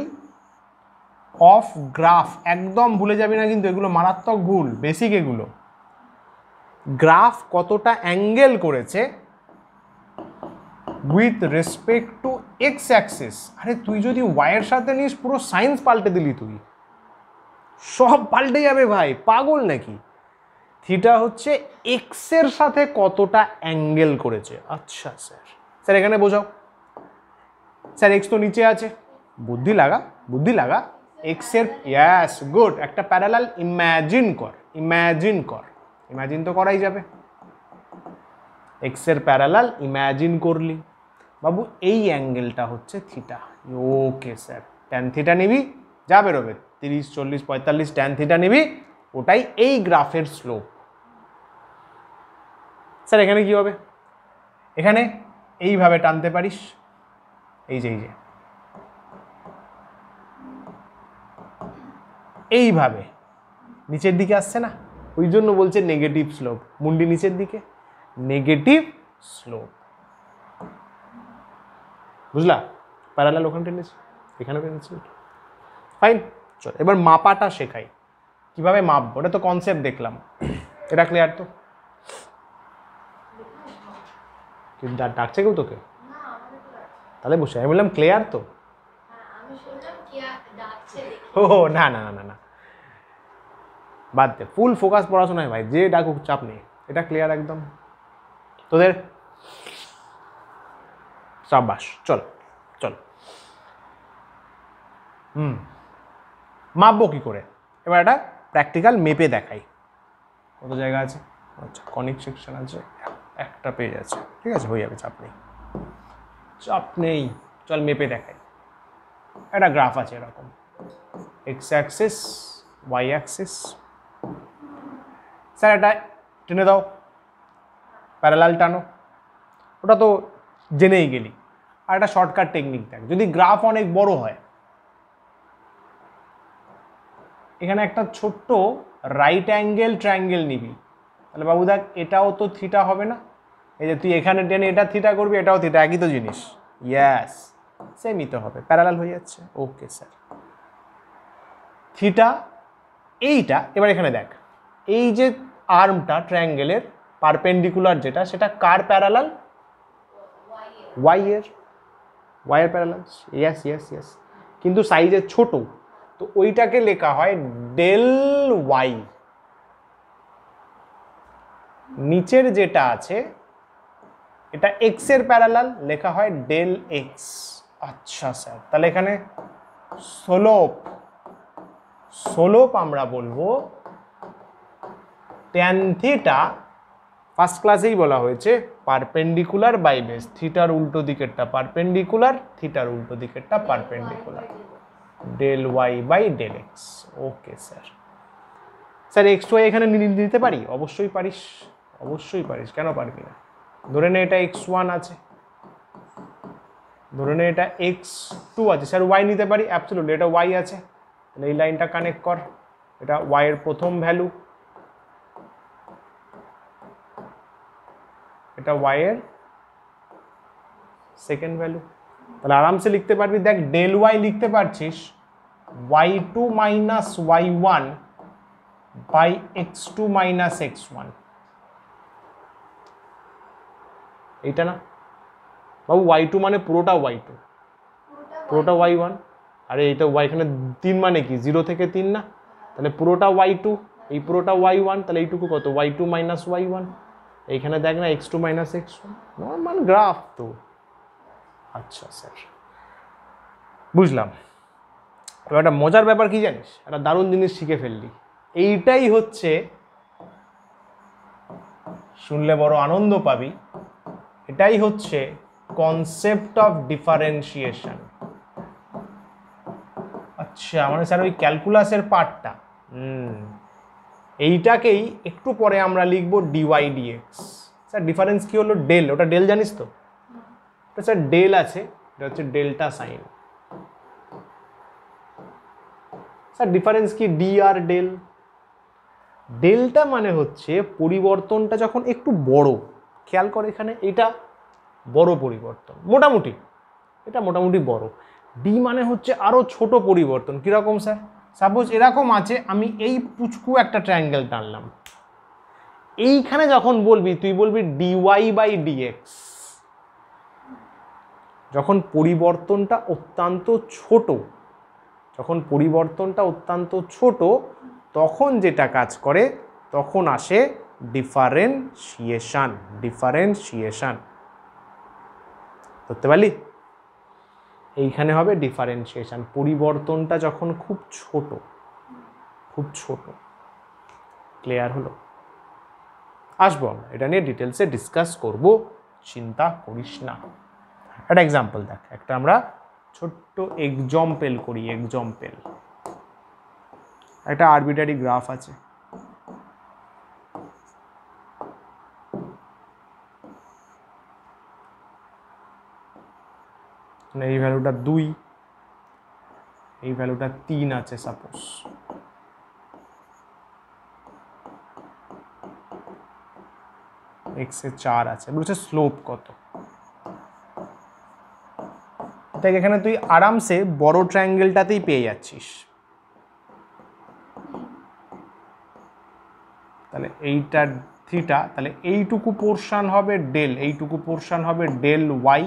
অফ গ্রাফ, একদম ভুলে যাবি না কিন্তু, এগুলো মারাত্মক ভুল, বেসিক এগুলো। গ্রাফ কতটা অ্যাঙ্গেল করেছে with respect to x Axis. আরে তুই যদি ওয়াইয়ের সাথে নিস পুরো সায়েন্স পাল্টে দিলি, তুই সব পাল্টে যাবে ভাই, পাগল নাকি? থিটা হচ্ছে এক্সের সাথে কতটা অ্যাঙ্গেল করেছে। আচ্ছা স্যার, স্যার এখানে বোঝাও। স্যার এক্স তো নিচে আছে, বুদ্ধি লাগা, বুদ্ধি লাগা। এক্সের, ইয়াস গুড, একটা প্যারালাল ইম্যাজিন কর, ইম্যাজিন কর, ইম্যাজিন তো করাই যাবে। এক্সের প্যারালাল ইম্যাজিন করলি বাবু, এই অ্যাঙ্গেলটা হচ্ছে theta. Okay sir, tan theta নিবি, যা বেরোবে 30, 40, 45 ট্যান থিটা নিবি, ওটাই এই গ্রাফের স্লোপ। স্যার এখানে কি হবে? এখানে এইভাবে টানতে পারিস, এই যে এইভাবে নিচের দিকে আসছে না, ওই জন্য বলছে নেগেটিভ স্লোপ, মুন্ডি নিচের দিকে, নেগেটিভ স্লোপ। বুঝলা? প্যারালাল ওখানে টেনেছি, এখানে টেনেছি, ফাইন। চল এবার মাপাটা শেখাই, কিভাবে মাপবো, ওটা তো কনসেপ্ট দেখলাম, এটা ক্লিয়ার তো? ডাকছে কেউ তোকে? তাহলে বসে, আমি বললাম ক্লিয়ার তো? ও না না না না, বাদ দে, ফুল ফোকাস পড়াশোনায় ভাই, যে ডাকুক চাপ নেই, এটা ক্লিয়ার একদম তোদের? সাবাস, চল চল। মাপবো কি করে, এবার একটা প্র্যাকটিক্যাল মেপে দেখাই। কত জায়গা আছে? আচ্ছা, কনিক সেকশন আছে, একটা পেজ আছে, ঠিক আছে, হয়ে যাবে, চাপ নেই, চাপ নেই। চল মেপে দেখাই। একটা গ্রাফ আছে এরকম, X axis, Y axis. Sir এটা টেনে দাও, প্যারালাল টানো, ওটা তো জেনেই গেলি। আর একটা শর্টকাট টেকনিক দেখ, যদি গ্রাফ অনেক বড় হয়, এখানে একটা ছোট্ট রাইট অ্যাঙ্গেল ট্রায়াঙ্গেল নিবি, তাহলে বাবু দেখ এটাও তো থিটা হবে না, এই যে তুই এখানে টেনে এটা থিটা করবি, এটাও থিটা, একই তো জিনিস, ইয়াস সেমই তো হবে, প্যারালাল হয়ে যাচ্ছে। ওকে স্যার, থিটা এইটা, এবার এখানে দেখ, এই যে আর্মটা ট্রায়াঙ্গেলের পারপেন্ডিকুলার যেটা, সেটা কার প্যারালাল? ওয়াইয়ের, ওয়াইয়ের প্যারালাল, ইয়েস ইয়েস ইয়েস, কিন্তু সাইজে ছোট, তো ওইটাকে লেখা হয় ডেল ওয়াই। নিচের যেটা আছে এটা এক্স এর প্যারালাল, লেখা হয় ডেল এক্স। আচ্ছা স্যার, তাহলে এখানে স্লোপ, স্লোপ আমরা বলবো ট্যান থিটা, ফার্স্ট ক্লাসেই বলা হয়েছে পারপেন্ডিকুলার বাই বেস, থিটার উল্টো দিকেরটা পারপেন্ডিকুলার, থিটার উল্টো দিকেরটা perpendicular, del y by del x. Okay sir, sir x y এখানে নিতে পারি? অবশ্যই পারিস, অবশ্যই পারিস, কেন পারবি না? ধরে নে এটা x1 আছে, ধরে নে এটা x2 আছে, স্যার ওয়াই নিতে পারি? অ্যাবসলিউটলি, এটা ওয়াই আছে, তাহলে এই লাইনটা কানেক্ট কর, এটা ওয়াই এর প্রথম ভ্যালু, এটা ওয়াই এর সেকেন্ড ভ্যালু, তাহলে আরামসে লিখতে পারবি, দেখ ডেল ওয়াই লিখতে পারছিস y2 minus y1 by x2 minus x1, এইটা না বাবু? y2 মানে পুরোটা y2, পুরোটা y1, আরে এইটা y, এখানে 3 মানে কি 0 থেকে 3 না, তাহলে পুরোটা y2, এই পুরোটা y1, তাহলে এইটুকু কত? y2 মাইনাস y1, এইখানে দেখ না x2 minus x1, normal graph তো। আচ্ছা স্যার, বুঝলাম। এবার একটা মজার ব্যাপার কি জানিস, একটা দারুণ জিনিস শিখে ফেললি, এইটাই হচ্ছে, শুনলে বড় আনন্দ পাবি, এটাই হচ্ছে কনসেপ্ট অফ ডিফারেন্সিয়েশন। আচ্ছা, মানে স্যার ওই ক্যালকুলাসের পার্টটা, এইটাকেই একটু পরে আমরা লিখব ডিওয়াই ডিএক্স। স্যার ডিফারেন্স কি হলো? ডেল, ওটা ডেল জানিস তো? স্যার ডেল আছে, এটা হচ্ছে ডেল্টা সাইন। স্যার ডিফারেন্স কি? ডি আর ডেল। ডেল্টা মানে হচ্ছে পরিবর্তনটা যখন একটু বড়, খেয়াল করে এখানে এটা বড় পরিবর্তন মোটামুটি, এটা মোটামুটি বড়। ডি মানে হচ্ছে আরও ছোট পরিবর্তন। কীরকম স্যার? সাপোজ এরকম আছে, আমি এই পুচকু একটা ট্রায়াঙ্গেল টানলাম, এইখানে যখন বলবি তুই বলবি ডিওয়াই বাই ডিএক্স। যখন পরিবর্তনটা অত্যন্ত ছোট, তখন যেটা কাজ করে, তখন আসে ডিফারেন্সিয়েশন। ধরতে পারলি? এইখানে হবে ডিফারেন্সিয়েশন, পরিবর্তনটা যখন খুব ছোট। ক্লিয়ার হলো? আসবো আমরা এটা নিয়ে ডিটেলসে ডিসকাস করব, চিন্তা করিস না। একটা এক্সাম্পল দেখ, একটা আমরা ছোট্ট এক্সাম্পল করি। একটা আরবিটারি গ্রাফ আছে, এই ভ্যালুটা 2, এই ভ্যালুটা 3 আছে সাপোজ। x এ 4 আছে, বলছে স্লোপ কত। দেখ এখানে তুই আরামসে বড় ট্রায়াঙ্গেলটাতেই পেয়ে যাচ্ছিস। তাহলে এইটা থিটা, তাহলে এইটুকু পোর্শন হবে ডেল, এইটুকু পোর্শন হবে ডেল ওয়াই,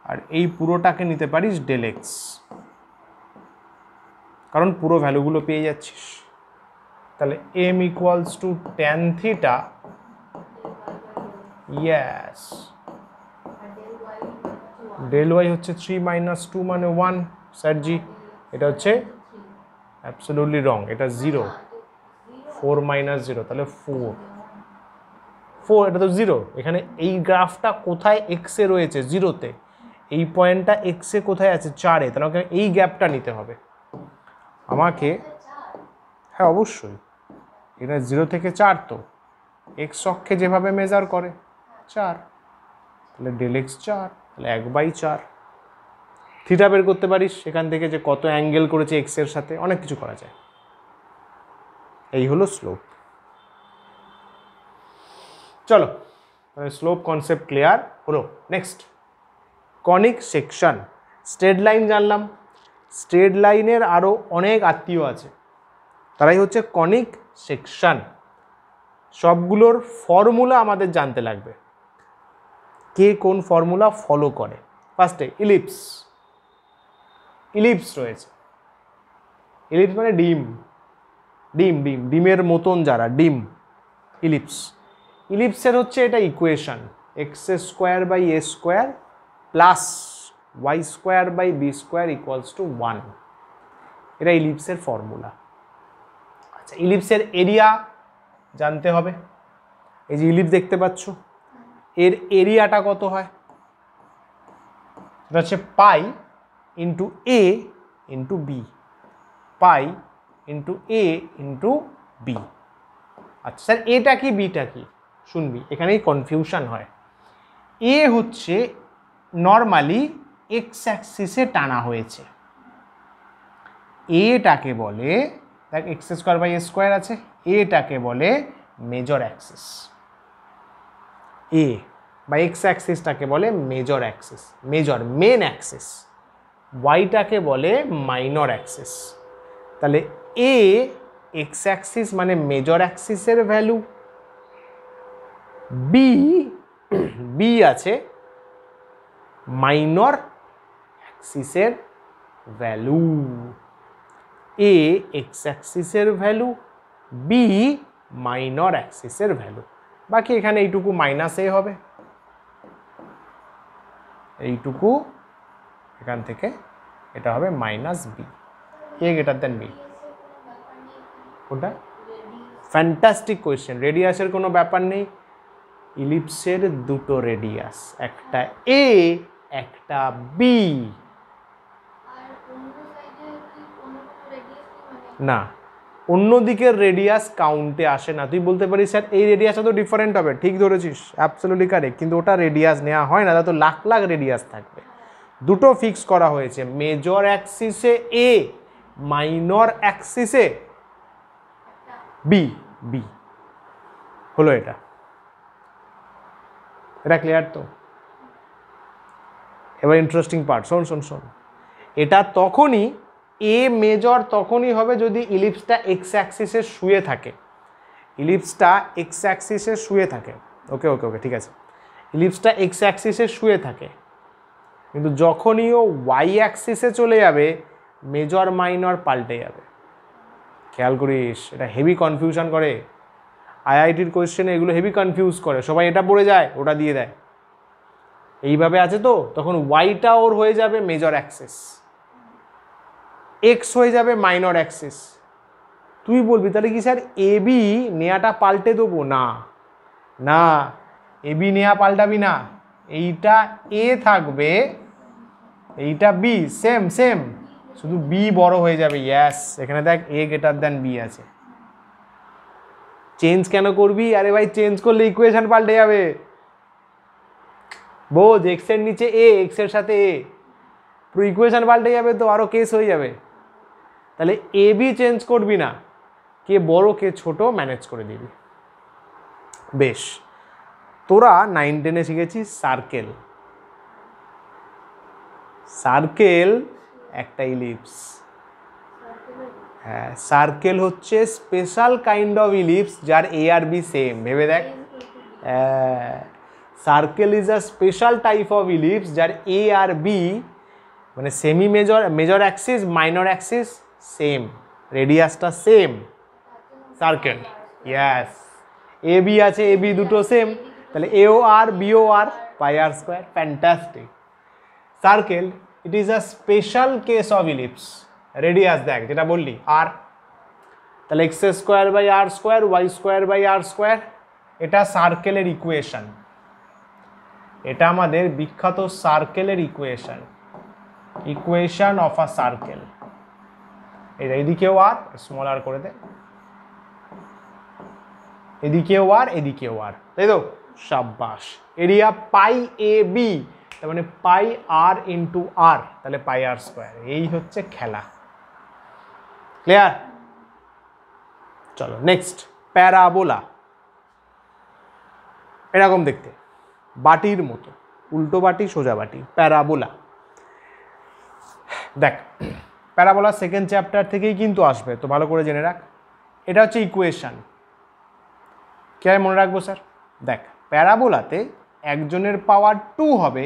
আর এই পুরোটাকে নিতে পারিস ডেল এক্স, কারণ পুরো ভ্যালুগুলো পেয়ে যাচ্ছিস। তাহলে m equals to tan theta, yes, del Y হচ্ছে 3 মাইনাস 2 মানে 1 স্যার জি, এটা হচ্ছে অ্যাবসলিউটলি রং, এটা 0, 4 মাইনাস 0 তাহলে 4, এটা তো 0। এখানে এই গ্রাফটা কোথায় এক্সে রয়েছে? 0-তে। এই পয়েন্টটা এক্সে কোথায় আছে? 4-এ। তাহলে আমাকে এই গ্যাপটা নিতে হবে আমাকে। হ্যাঁ অবশ্যই, এটা 0 থেকে 4, তো এক্স অক্ষে যেভাবে মেজার করে 4, তাহলে ডেল এক্স 4, তাহলে 1/4। থিটা বের করতে পারিস সেখান থেকে, যে কত অ্যাঙ্গেল করেছে এক্স এর সাথে, অনেক কিছু করা যায়। এই হলো স্লোপ। চলো, স্লোপ কনসেপ্ট ক্লিয়ার হলো। Next, conic section. Straight line জানলাম, স্ট্রেট লাইনের আরও অনেক আত্মীয় আছে, তারাই হচ্ছে কনিক সেকশন। সবগুলোর ফর্মুলা আমাদের জানতে লাগবে, কে কোন ফর্মুলা ফলো করে। ফার্স্টে ইলিপস রয়েছে। ইলিপস মানে ডিমের মতন যারা, ডিম, ইলিপসের হচ্ছে এটা equation, x² / a² + y² / b² = 1। এটা ইলিপসের ফর্মুলা। আচ্ছা, ইলিপসের এরিয়া জানতে হবে। এই যে ইলিপস দেখতে পাচ্ছ, এর এরিয়াটা কত হয়? এটা হচ্ছে pi into a into B, pi into a into B. আচ্ছা স্যার, এটা কি বিটা কি? শুনবি, এখানেই কনফিউশন হয়। এ হচ্ছে নর্মালি এক্স অ্যাক্সিসে টানা হয়েছে, এটাকে বলে, দেখ x² / a² আছে, এটাকে বলে মেজর অ্যাক্সিস। এ বা এক্স অ্যাক্সিসটাকে বলে মেজর অ্যাক্সিস, মেন অ্যাক্সিস। ওয়াইটাকে বলে মাইনর অ্যাক্সিস। তাহলে এ এক্স অ্যাক্সিস মানে মেজর অ্যাক্সিসের ভ্যালু, বি আছে মাইনর অ্যাক্সিসের ভ্যালু। এ এক্স অ্যাক্সিসের ভ্যালু, বি মাইনর অ্যাক্সিসের ভ্যালু। বাকি এখানে এইটুকু মাইনাস এ হবে, এইটুকু এখান থেকে এটা হবে মাইনাস বি, এ গ্রেটার দেন বি। ওটা ফ্যান্টাস্টিক কোয়েশ্চেন। রেডিয়াসের কোনো ব্যাপার নেই, ইলিপসের দুটো রেডিয়াস, একটা এ একটা বি। না, অন্য দিকের রেডিয়াস কাউন্টে আসে না। তুই বলতে পারিস স্যার এই রেডিয়াসটা তো ডিফারেন্ট হবে, ঠিক ধরেছিস, অ্যাবসলিউটলি কারেক্ট, কিন্তু ওটা রেডিয়াস নেওয়া হয় না, তা তো লাখ লাখ রেডিয়াস থাকবে। দুটো ফিক্স করা হয়েছে, মেজর অ্যাক্সিসে এ, মাইনর অ্যাক্সিসে বি। হলো এটা ক্লিয়ার তো? এবার ইন্টারেস্টিং পার্ট, শোন শোন শোন, এটা তখনই এ মেজর তখনই হবে যদি ইলিপসটা এক্স অ্যাক্সিসে শুয়ে থাকে, ইলিপসটা এক্স অ্যাক্সিসে শুয়ে থাকে। ওকে ওকে ওকে ঠিক আছে, ইলিপসটা এক্স অ্যাক্সিসে শুয়ে থাকে, কিন্তু যখনই ও ওয়াই অ্যাক্সিসে চলে যাবে মেজর মাইনর পাল্টে যাবে। খেয়াল করিস, এটা হেভি কনফিউশন করে, আইআইটির কোয়েশ্চেনে এগুলো হেভি কনফিউজ করে, সবাই এটা পড়ে যায় ওটা দিয়ে দেয়। এইভাবে আছে তো, তখন ওয়াইটা ওর হয়ে যাবে মেজর অ্যাক্সিস, এক্স হয়ে যাবে মাইনর অ্যাক্সিস। তুই বলবি তাহলে কি স্যার এ বি নেয়াটা পাল্টে দেবো? না না, এ বি নেয়া পাল্টাবি না, এইটা এ থাকবে, এইটা বি, সেম সেম, শুধু বি বড় হয়ে যাবে। ইয়াস, এখানে দেখ এ গ্রেটার দ্যান বি আছে। চেঞ্জ কেন করবি? আরে ভাই চেঞ্জ করলে ইকুয়েশন পাল্টে যাবে। বোঝ, এক্স এর নিচে এ, এক্স এর সাথে এ, পুরো ইকুয়েশন পাল্টে যাবে তো, আরো কেস হয়ে যাবে। তাহলে এ বি চেঞ্জ করবি না, কে বড় কে ছোট ম্যানেজ করে দিবি। বেশ, তোরা 9-10-এ শিখেছিস সার্কেল। সার্কেল একটা ইলিপস, হ্যাঁ সার্কেল হচ্ছে স্পেশাল কাইন্ড অফ ইলিপস যার এ আর বি সেম। ভেবে দেখ, circle is a special type of ellipse যার এ আর বি মানে semi major, major axis minor axis same, রেডিয়াসটা same, circle. Yes, a b আছে, এ বি দুটো সেম, তাহলে এও আর বিও r, pi r square. Fantastic. Circle it is a special case of ellipse. Radius দেখ যেটা বললি আর, তাহলে x square by r square, y square by r square, এটা সার্কেলের ইকুয়েশন। এটা আমাদের বিখ্যাত সার্কেলের equation, equation of a circle. এদিকেও আর, স্মল আর করে দে, এদিকেও আর এদিকেও আর, তাই তো? সাব্বাস। এরিয়া পাই এ বি, তার মানে পাই আর ইন্টু আর, তাহলে পাই আর স্কোয়ার। এই হচ্ছে খেলা। ক্লিয়ার? চলো নেক্সট, প্যারাবোলা। এরকম দেখতে, বাটির মতো, উল্টো বাটি সোজা বাটি, প্যারাবোলা। দেখ, প্যারাবোলা সেকেন্ড চ্যাপ্টার থেকেই কিন্তু আসবে, তো ভালো করে জেনে রাখ। এটা হচ্ছে ইকুয়েশন। কীভাবে মনে রাখবো স্যার? দেখ, প্যারাবোলাতে একজনের পাওয়ার 2 হবে,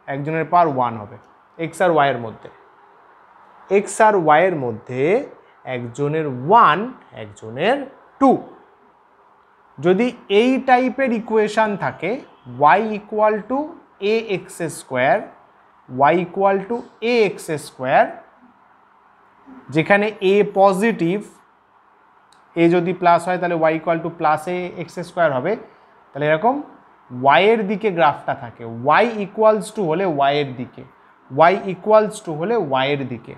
একজনের পাওয়ার 1 হবে, এক্স আর ওয়াইয়ের মধ্যে। এক্স আর ওয়াইয়ের মধ্যে একজনের 1, একজনের 2। যদি এই টাইপের ইকুয়েশান থাকে, Y equal to A X square, Y equal to A X square, যেখানে এ পজিটিভ, এ যদি প্লাস হয় তাহলে Y equal to plus A X square হবে। তাহলে এরকম ওয়াইয়ের দিকে গ্রাফটা থাকে, ওয়াই ইকুয়ালস টু হলে ওয়াইয়ের দিকে, ওয়াই ইকুয়ালস টু হলে ওয়াইয়ের দিকে।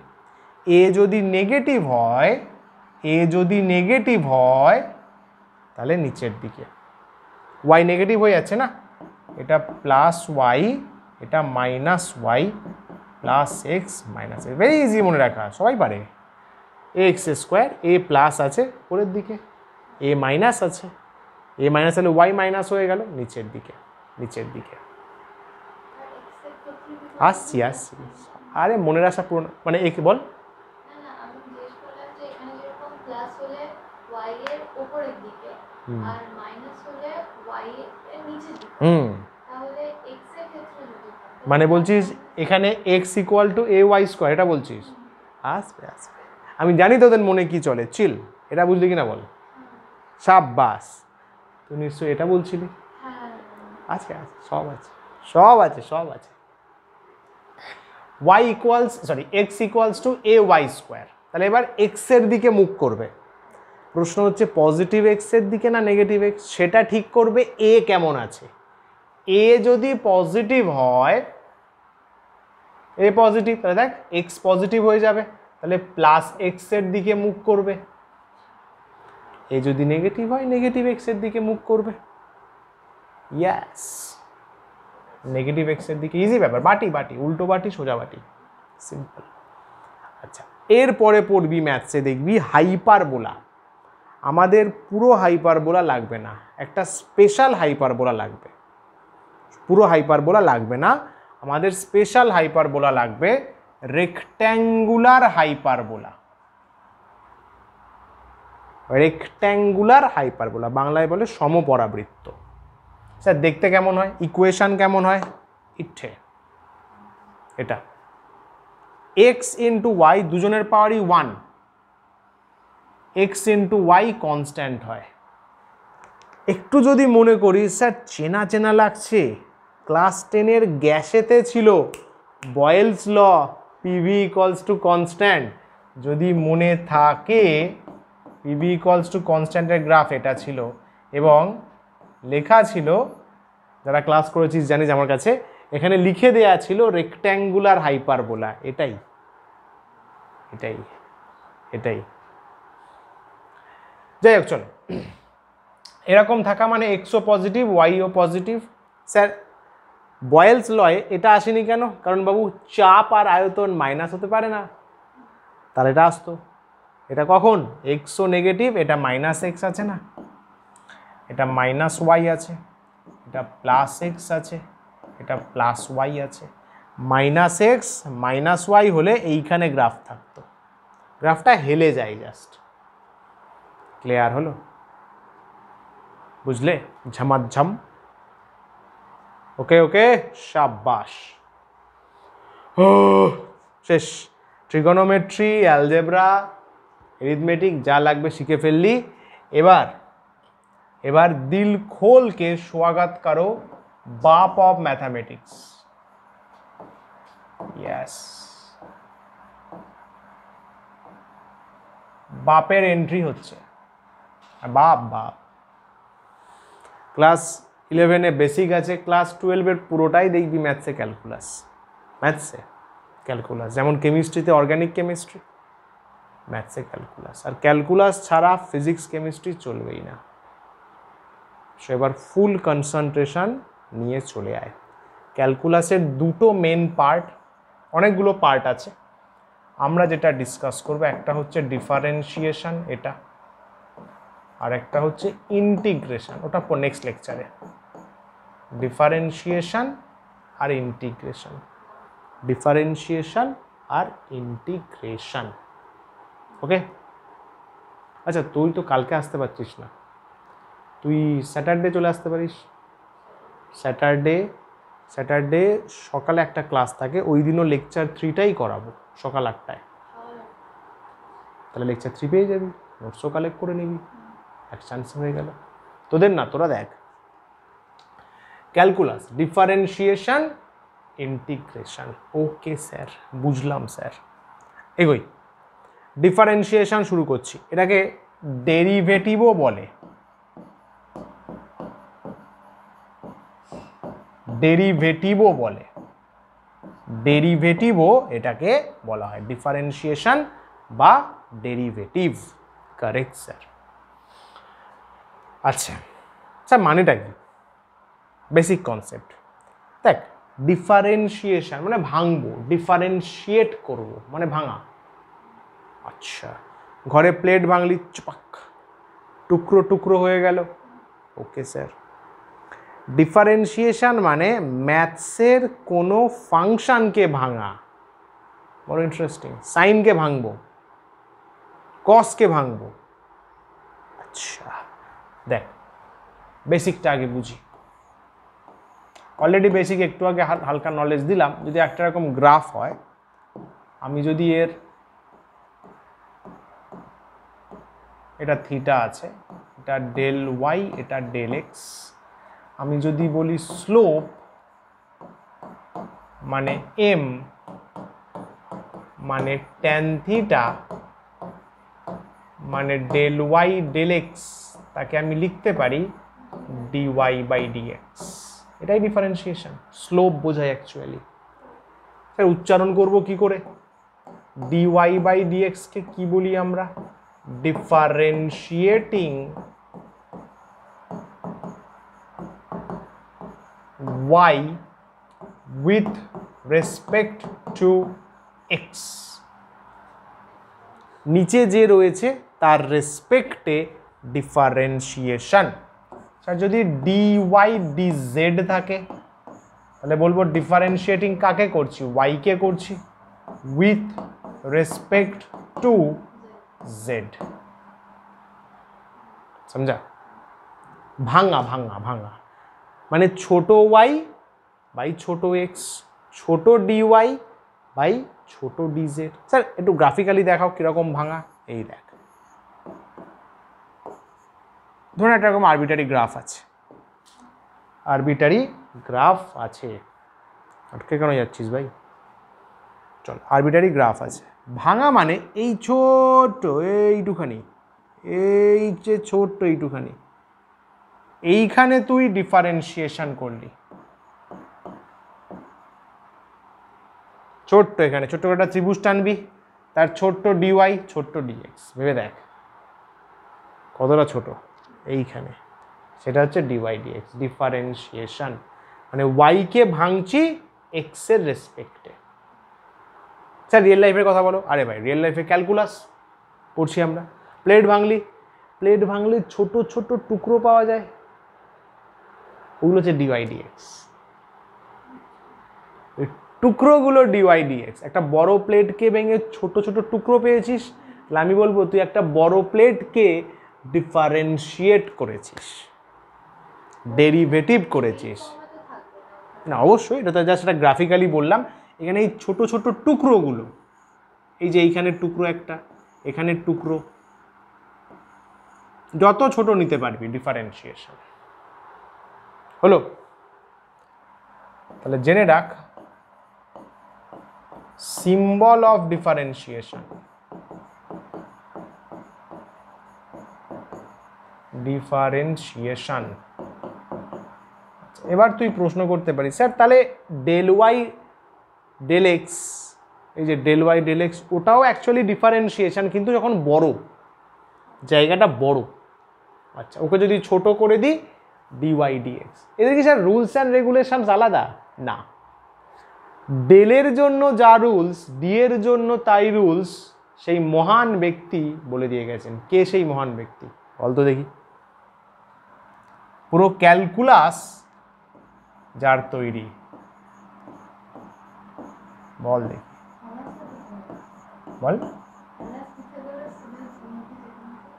এ যদি নেগেটিভ হয়, এ যদি নেগেটিভ হয় তাহলে নিচের দিকে। ওয়াই নেগেটিভ হয়ে যাচ্ছে না, এটা প্লাস ওয়াই, এটা minus Y plus X minus X. Very easy মনে রাখা, সবাই পারে। A X square, A plus আছে উপরের দিকে, এ মাইনাস আছে, এ মাইনাস হলে ওয়াই মাইনাস হয়ে গেল নিচের দিকে, নিচের দিকে। আসছি আসছি, আরে মনে রাখা পুরো, মানে এ বল। মানে বলছিস এখানে X equal to A Y square, এটা বলছিস? আসবে আসবে, আমি জানি তোদের মনে কি চলে, চিল। এটা বুঝলি কিনা বল? সাব্বাস, তুই নিশ্চয়ই এটা বলছিলি। আছে আছে, সব আছে, সব আছে, সব আছে। Y equals, sorry, X equals to A Y square. তাহলে এবার এক্সের দিকে মুখ করবে। প্রশ্ন হচ্ছে পজিটিভ এক্সের দিকে না নেগেটিভ এক্স, সেটা ঠিক করবে এ কেমন আছে। এ যদি পজিটিভ হয়, এ পজিটিভ, তাহলে দেখ এক্স পজিটিভ হয়ে যাবে, তাহলে প্লাস এক্সের দিকে মুখ করবে। এ যদি নেগেটিভ হয়, নেগেটিভ এক্সের দিকে মুখ করবে। ইয়াস, নেগেটিভ এক্সের দিকে। ইজি ব্যাপার, বাটি বাটি, উল্টো বাটি সোজা বাটি, সিম্পল। আচ্ছা, এরপরে পড়বি ম্যাথসে দেখবি হাইপারবোলা। আমাদের পুরো হাইপারবোলা লাগবে না, একটা স্পেশাল হাইপারবোলা লাগবে। পুরো হাইপারবোলা লাগবে না, আমাদের স্পেশাল হাইপারবোলা লাগবে রেক্ট্যাঙ্গুলার হাইপারবোলা। রেক্ট্যাঙ্গুলার হাইপারবোলা বাংলায় বলে সমপরাবৃত্ত। স্যার দেখতে কেমন হয়, ইকুয়েশন কেমন হয়? ইচ্ছে এটা এক্স ইন্টু ওয়াই দুজনের পাওয়ারই 1, এক্স ইন্টু ওয়াই কনস্ট্যান্ট হয়। একটু যদি মনে করি স্যার চেনা চেনা লাগছে, ক্লাস 10-এর গ্যাসেতে ছিল Boyle's law, PV equals to constant. যদি মনে থাকে পিভি ইকুয়ালস টু কনস্ট্যান্টের গ্রাফ এটা ছিল এবং লেখা ছিল, যারা ক্লাস করেছিস জানিস আমার কাছে এখানে লিখে দেয়া ছিল রেক্ট্যাঙ্গুলার হাইপারবোলা। এটাই এটাই এটাই যাই হোক চলো, এরকম থাকা মানে এক্সও পজিটিভ ওয়াইও পজিটিভ। স্যার বয়েলস লয় এটা আসেনি কেন? কারণ বাবু চাপ আর আয়তন মাইনাস হতে পারে না, তাহলে এটা আসতো। এটা কখন এক্সও নেগেটিভ, এটা মাইনাস এক্স আছে না, এটা মাইনাস ওয়াই আছে, এটা প্লাস এক্স আছে, এটা প্লাস ওয়াই আছে। মাইনাস এক্স মাইনাস ওয়াই হলে এইখানে গ্রাফ থাকতো, গ্রাফটা হেলে যায় জাস্ট। ক্লিয়ার হলো? বুঝলে? ঝমাঝম। ওকে ওকে, শাবাশ। শেষ। ট্রিগোনোমেট্রি, অ্যালজেব্রা, অ্যারিথমেটিক যা লাগবে শিখে ফেললি। এবার দিল खोल के स्वागत करो बाप ऑफ मैथमेटिक्स। यस, বাপের এন্ট্রি হচ্ছে। বাপ বাপ ক্লাস 11-এ বেসিক আছে, ক্লাস 12-এর পুরোটাই দেখবি ম্যাথসে ক্যালকুলাস। ম্যাথসে ক্যালকুলাস, যেমন কেমিস্ট্রিতে অর্গানিক কেমিস্ট্রি, ম্যাথসে ক্যালকুলাস। আর ক্যালকুলাস ছাড়া ফিজিক্স কেমিস্ট্রি চলবেই না। সো এবার ফুল কনসেন্ট্রেশন নিয়ে চলে আয়। ক্যালকুলাসের দুটো মেন পার্ট, অনেকগুলো পার্ট আছে, আমরা যেটা ডিসকাস করব একটা হচ্ছে ডিফারেন্সিয়েশন এটা, আর একটা হচ্ছে ইন্টিগ্রেশন, ওটা নেক্সট লেকচারে। ডিফারেন্সিয়েশন আর ইন্টিগ্রেশন, ডিফারেন্সিয়েশন আর ইন্টিগ্রেশন। ওকে, আচ্ছা তুই তো কালকে আসতে পারছিস না, তুই স্যাটারডে চলে আসতে পারিস। স্যাটারডে সকালে একটা ক্লাস থাকে, ওই দিনও লেকচার 3টাই করাবো সকাল 8টায়। তাহলে লেকচার 3 পেয়ে যাবি, নোটসও কালেক্ট করে নিবি, এক চান্স হয়ে গেল তোদের। না তোরা দেখ, calculus, differentiation, integration. Okay sir, বুঝলাম স্যার। এগোই, ডিফারেন্সিয়েশন শুরু করছি। এটাকে ডেরিভেটিভও বলে, ডেরিভেটিভও বলে, ডেরিভেটিভও এটাকে বলা হয়, ডিফারেন্সিয়েশন বা ডেরিভেটিভ। Correct sir. আচ্ছা স্যার মানেটা কি? বেসিক কনসেপ্ট দেখ, ডিফারেন্সিয়েশন মানে ভাঙবো, ডিফারেন্সিয়েট করব মানে ভাঙা। আচ্ছা, ঘরে প্লেট ভাঙলি, চপাক টুকরো টুকরো হয়ে গেল। ওকে স্যার, ডিফারেন্সিয়েশন মানে ম্যাথসের কোনো ফাংশনকে ভাঙা। বড় ইন্টারেস্টিং। সাইনকে ভাঙবো, কসকে ভাঙবো। আচ্ছা দেখ, বেসিকটা আগে বুঝি। অলরেডি বেসিক একটু আগে হালকা নলেজ দিলাম। যদি একটা রকম গ্রাফ হয়, আমি যদি এর, এটা থিটা আছে, এটা ডেল ওয়াই, এটা ডেল এক্স, আমি যদি বলি স্লোপ মানে এম মানে ট্যান থিটা মানে ডেল ওয়াই ডেল এক্স, তাকে আমি লিখতে পারি ডিওয়াই বাই ডিএক্স। এটাই ডিফারেন্সিয়েশন, স্লোপ বোঝায় অ্যাকচুয়ালি। স্যার উচ্চারণ করব কি করে? ডিওয়াই বাই ডিএক্স কে কি বলি আমরা? Differentiating y with respect to x, নিচে যে রয়েছে তার রেসপেক্টে ডিফারেন্সিয়েশন। স্যার যদি dy dz থাকে, তাহলে বলবো ডিফারেন্সিয়েটিং কাকে করছি, ওয়াই কে করছি উইথ রেসপেক্ট টু জেড। সমঝা? ভাঙা ভাঙা ভাঙা মানে ছোট ওয়াই বাই ছোট এক্স, ছোট ডিওয়াই বাই ছোট ডিজেড। স্যার একটু গ্রাফিক্যালি দেখাও কিরকম ভাঙা। এই দেখ, ধরুন একটা এরকম আরবিটারি গ্রাফ আছে, আরবিটারি গ্রাফ আছে, আটকে কেন যাচ্ছিস ভাই, চল আরবিটারি গ্রাফ আছে। ভাঙা মানে এই ছোট্ট এইটুখানি, এই যে ছোট্ট এইটুখানি, এইখানে তুই ডিফারেন্সিয়েশন করলি, ছোট্ট এখানে ছোট্ট একটা ত্রিভুজ টানবি, তার ছোট্ট ডিওয়াই ছোট্ট ডিএক্স, ভেবে দেখ কতটা ছোট এইখানে, সেটা হচ্ছে ডিওয়াই ডিএক্স ডিফারেন্সিয়েশন। মানে ওয়াইকে ভাঙছি এক্সের রেসপেক্টে। স্যার রিয়েল লাইফের কথা বলো, আরে ভাই রিয়েল লাইফে ক্যালকুলাস পড়ছি আমরা, প্লেট ভাঙলি ছোট ছোট টুকরো পাওয়া যায়, ওগুলো হচ্ছে ডিওয়াই ডিএক্স, টুকরোগুলো ডিওয়াই ডিএক্স। একটা বড় প্লেটকে ভেঙে ছোট ছোট টুকরো পেয়েছিস, তাহলে আমি বলবো তুই একটা বড় প্লেটকে ডিফারেন্সিয়েট করেছিস, ডেরিভেটিভ করেছিস। না অবশ্যই, এটা তো জাস্ট একটা গ্রাফিক্যালি বললাম। এখানে এই ছোট ছোট টুকরোগুলো, এই যে এইখানের টুকরো একটা, এখানের টুকরো, যত ছোট নিতে পারবি ডিফারেন্সিয়েশন হলো। তাহলে জেনে রাখ সিম্বল অফ ডিফারেন্সিয়েশন, ডিফারেন্সিয়েশন। এবার তুই প্রশ্ন করতে পারিস স্যার তাহলে ডেল ওয়াই ডেল এক্স, এই যে ডেল ওয়াই ডেল এক্স ওটাও অ্যাকচুয়ালি ডিফারেন্সিয়েশন, কিন্তু যখন বড়, জায়গাটা বড়। আচ্ছা ওকে যদি ছোট করে দিই ডিওয়াই ডিএক্স, এদের কি স্যার রুলস অ্যান্ড রেগুলেশনস আলাদা? না, ডেলের জন্য যা রুলস ডি এর জন্য তাই রুলস, সেই মহান ব্যক্তি বলে দিয়ে গেছেন। কে সেই মহান ব্যক্তি বল তো দেখি? পুরো ক্যালকুলাস যার তৈরি, বল দেখি, বল।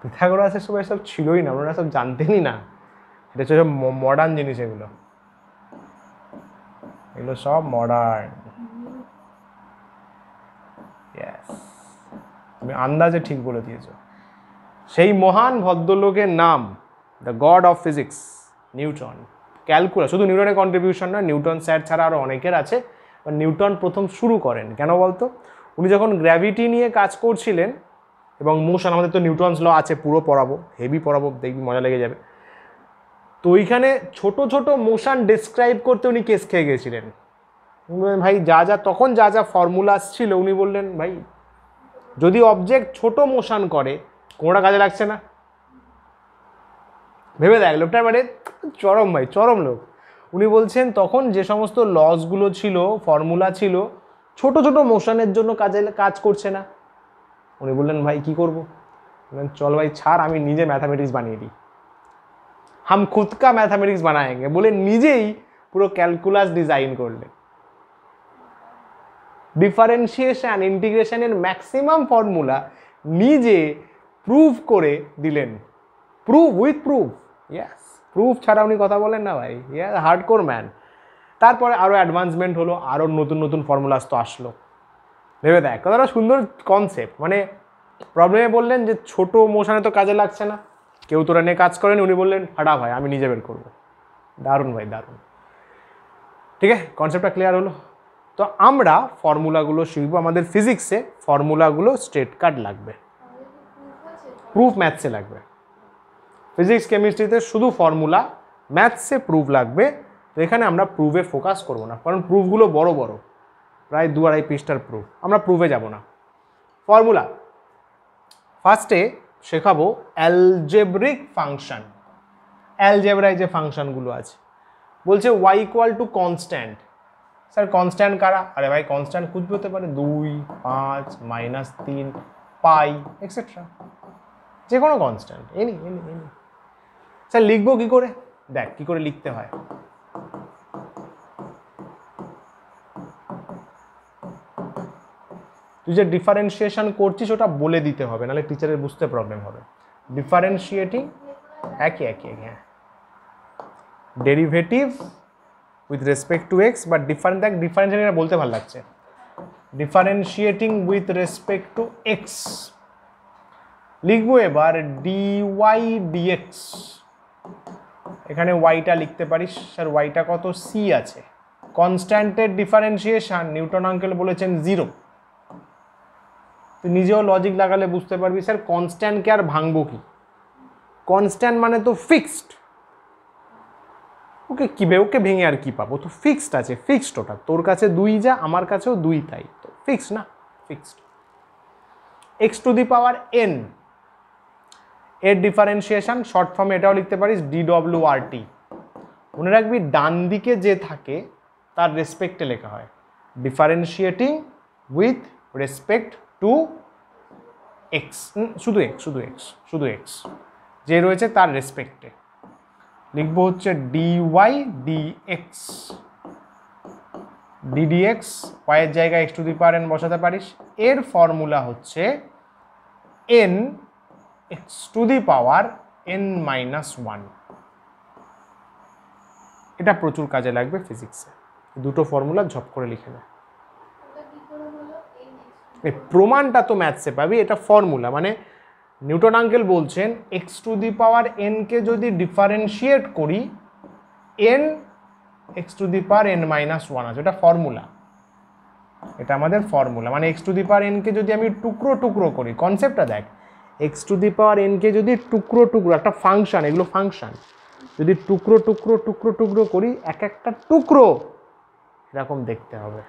পিথাগোরাসের সময় সব ছিলই না, ওনারা সব জানতেনই না, এটা হচ্ছে সব মডার্ন জিনিস, এগুলো এগুলো সব মডার্ন। তুমি আন্দাজে ঠিক বলে দিয়েছো। সেই মহান ভদ্রলোকের নাম the god of physics Newton. Calculus শুধু নিউটনের কন্ট্রিবিউশন না, নিউটন স্যার ছাড়া আরও অনেকের আছে, নিউটন প্রথম শুরু করেন। কেন বলতো? উনি যখন গ্র্যাভিটি নিয়ে কাজ করছিলেন এবং মোশন, আমাদের তো নিউটনস ল আছে, পুরো পড়াবো, হেভি পড়াবো, দেখবি মজা লেগে যাবে। তো ওইখানে ছোট ছোট মোশন ডিসক্রাইব করতে উনি কেস খেয়ে গেছিলেন। ভাই যা যা তখন যা যা ফর্মুলাস ছিল, উনি বললেন ভাই যদি অবজেক্ট ছোট মোশন করে কোনোটা কাজে লাগছে না। ভেবে দেখ লোকটার মানে চরম ভাই, চরম লোক। উনি বলছেন তখন যে সমস্ত লসগুলো ছিল, ফর্মুলা ছিল, ছোট ছোট মোশনের জন্য কাজ করছে না। উনি বললেন ভাই কি করবো? বললেন চল ভাই ছাড়, আমি নিজে ম্যাথামেটিক্স বানিয়ে দিই, হাম খুদ কা ম্যাথামেটিক্স বানায়েঙ্গে, বলে নিজেই পুরো ক্যালকুলাস ডিজাইন করলেন। ডিফারেন্সিয়েশন ইন্টিগ্রেশনের ম্যাক্সিমাম ফর্মুলা নিজে প্রুভ করে দিলেন, prove with proof. Yes, proof ছাড়া উনি কথা বলেন না ভাই, ইয়াস হার্ডকোর ম্যান। তারপরে আরও অ্যাডভান্সমেন্ট হলো, আরও নতুন নতুন ফর্মুলাস তো আসলো। ভেবে দেখ কতটা সুন্দর কনসেপ্ট। মানে প্রবলেমে বললেন যে ছোট মোশনে তো কাজে লাগছে না, কেউ তোরা নিয়ে কাজ করেন, উনি বললেন হাঁটা ভাই আমি নিজে বের করবো। দারুণ ভাই দারুণ। ঠিক আছে, কনসেপ্টটা ক্লিয়ার হলো। তো আমরা ফর্মুলাগুলো শিখবো, আমাদের ফিজিক্সে ফর্মুলাগুলো স্ট্রেট কাট লাগবে, প্রুফ ম্যাথসে লাগবে। ফিজিক্স কেমিস্ট্রিতে শুধু ফর্মুলা, ম্যাথসে প্রুফ লাগবে। তো এখানে আমরা প্রুফে ফোকাস করবো না, কারণ প্রুফগুলো বড় বড়, প্রায় 2-2.5 পৃষ্ঠার প্রুফ, আমরা প্রুফে যাব না। ফর্মুলা ফার্স্টে শেখাবো অ্যালজেব্রিক ফাংশন। অ্যালজেব্রায় যে ফাংশনগুলো আছে, বলছে y equal to constant. Sir constant কারা? আরে ভাই কনস্ট্যান্ট খুঁজবে হতে পারে 2, 5, -3, পাই এক্সেট্রা, যে কোনো কনস্ট্যান্ট, এনি। স্যার লিখবো কী করে? দেখ কী করে লিখতে হয়। তুই যে ডিফারেন্সিয়েশন করছিস ওটা বলে দিতে হবে, নাহলে টিচারের বুঝতে প্রবলেম হবে। ডিফারেন্সিয়েটিং একই হ্যাঁ, derivative with respect to x, but differentiating বলতে ভালো লাগছে। Differentiating with respect to x লিখবো এবার ডিওয়াই ডিএক্স। এখানে ওয়াইটা লিখতে পারিস, স্যার ওয়াইটা কত, সি আছে। কনস্ট্যান্টের ডিফারেন্সিয়েশন নিউটন আঙ্কেল বলেছেন 0। তুই নিজেও লজিক লাগালে বুঝতে পারবি স্যার কনস্ট্যান্টকে আর ভাঙবো কি, কনস্ট্যান্ট মানে তো ফিক্সড, ওকে ভেঙে আর কি পাবো, তো ফিক্সড আছে, ফিক্সড ওটা। তোর কাছে 2 যা, আমার কাছেও 2 তাই, তো ফিক্সড না, fixed. X to the power N এর ডিফারেন্সিয়েশন শর্ট ফর্মে এটাও লিখতে পারিস DWRT। মনে রাখবি ডান দিকে যে থাকে তার রেসপেক্টে লেখা হয়, differentiating with respect to x, শুধু এক্স যে রয়েছে তার রেসপেক্টে লিখবো হচ্ছে ডিওয়াই ডিএক্স। ডিডিএক্স ওয়াইয়ের জায়গায় x to the power N বসাতে পারিস। এর ফর্মুলা হচ্ছে N X to the power n-1। এটা প্রচুর কাজে লাগবে ফিজিক্সে, দুটো ফর্মুলা ঝপ করে লিখে নেয়। এই প্রমাণটা তো ম্যাথসে পাবি, এটা ফর্মুলা মানে নিউটন আঙ্কেল বলছেন এক্স টু দি পাওয়ার এনকে যদি ডিফারেন্সিয়েট করি N X to the power n-1 আছে, এটা ফর্মুলা, এটা আমাদের ফর্মুলা। মানে এক্স টু দি পাওয়ার এনকে যদি আমি টুকরো টুকরো করি, কনসেপ্টটা দেখ, এক্স টু দি পাওয়ার এনকে যদি টুকরো টুকরো, একটা ফাংশন, এগুলো ফাংশন, যদি টুকরো টুকরো টুকরো টুকরো করি এক একটা টুকরো এরকম দেখতে হবে,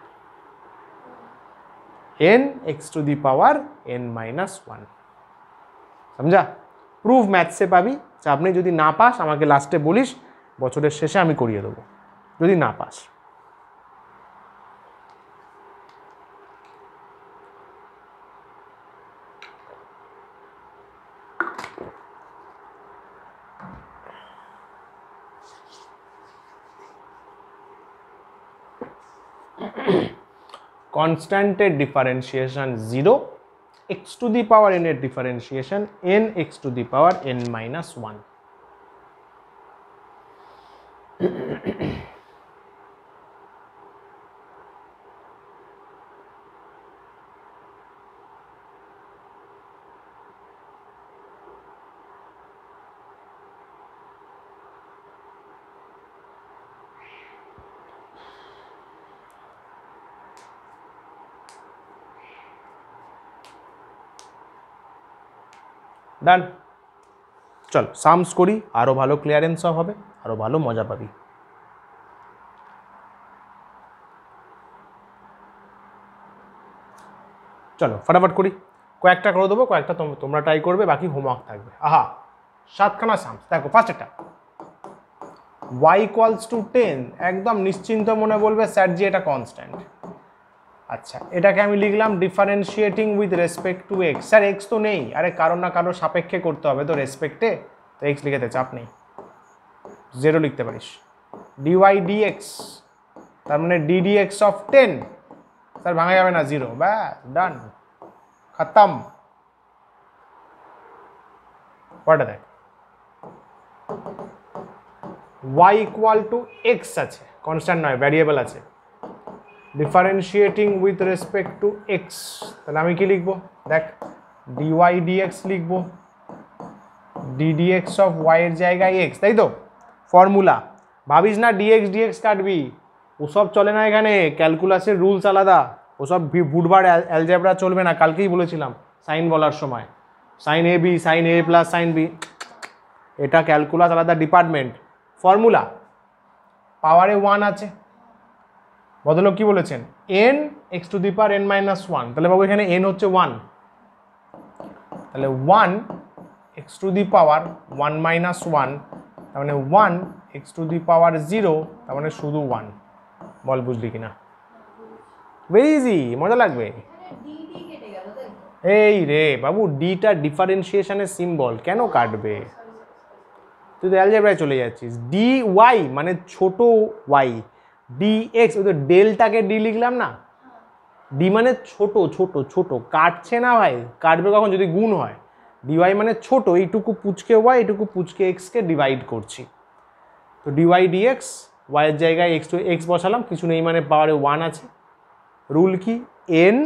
N X to the power n-1। समझा? প্রুফ ম্যাথসে পাবি, চাপ নেই। যদি না পাস আমাকে লাস্টে বলিস, বছরের শেষে আমি করিয়ে দেবো যদি না পাস। কনস্ট্যান্টের differentiation 0, x to the power n এর differentiation n x to the power n-1। Done, চল সামস করি, আরো ভালো ক্লিয়ারেন্স হবে, আরো ভালো মজা পাবি। চলো ফটাফট করি, কয়েকটা করে দেবো, কয়েকটা তোমরা ট্রাই করবে, বাকি হোমওয়ার্ক থাকবে। আহা 7খানা সামস। দেখো ফার্স্ট একটা y = 10, একদম নিশ্চিন্ত মনে বলবে স্যার জি এটা কনস্ট্যান্ট। আচ্ছা, এটাকে আমি লিখলাম differentiating with respect to x. Sir x তো নেই, আরে কারো না কারো সাপেক্ষে করতে হবে তো রেসপেক্টে, তো এক্স লিখেতে চাপ নেই, 0 লিখতে পারিস। ডিওয়াই ডিএক্স তার মানে ডিডিএক্স অফ 10, স্যার ভাঙা যাবে না, 0, ব্যাস ডান, খতম। পড়া দেখ, y = x আছে, কনস্ট্যান্ট নয়, ভ্যারিয়েবল আছে, differentiating with respect to x, তাহলে আমি কি লিখবো দেখ, ডিওয়াই ডিএক্স লিখবো, ডিডিএক্স অফ ওয়াই এর জায়গায় এক্স, তাই তো ফর্মুলা। ভাবিস না ডিএক্স ডিএক্স কাটবি, ওসব চলে না এখানে, ক্যালকুলাসের রুলস আলাদা, ওসব বুধবার অ্যালজেব্রা চলবে না, কালকেই বলেছিলাম সাইন বলার সময়, sign A B, sign A plus sign B, এটা ক্যালকুলাস আলাদা ডিপার্টমেন্ট। ফর্মুলা পাওয়ারে 1 আছে, ভদ্রলোক কি বলেছেন n x to the power n-1, তাহলে বাবু এখানে n হচ্ছে 1, তাহলে 1 x টু দি পাওয়ার 1-1, তার মানে 1 x টু দি পাওয়ার 0, তার মানে শুধু 1। বল বুঝলি কিনা? ভেরি ইজি, মজা লাগবে। এই রে বাবু, ডিটা ডিফারেন্সিয়েশনের সিম্বল, কেন কাটবে? তুই তো অ্যালজেব্রায় চলে যাচ্ছিস। ডি ওয়াই মানে ছোট ওয়াই, ডি এক্স, ওই তো ডেলটাকে ডি লিখলাম না, ডি মানে ছোট ছোট ছোট, কাটছে না ভাই, কাটবে কখন যদি গুণ হয়। ডিওয়াই মানে ছোট, এইটুকু পুচকে ওয়াই, এইটুকু পুচকে এক্সকে ডিভাইড করছি। তো ডিওয়াই ডিএক্স, ওয়াইয়ের জায়গায় এক্স বসালাম, কিছু নেই মানে পাওয়ারে 1 আছে। রুল কি, N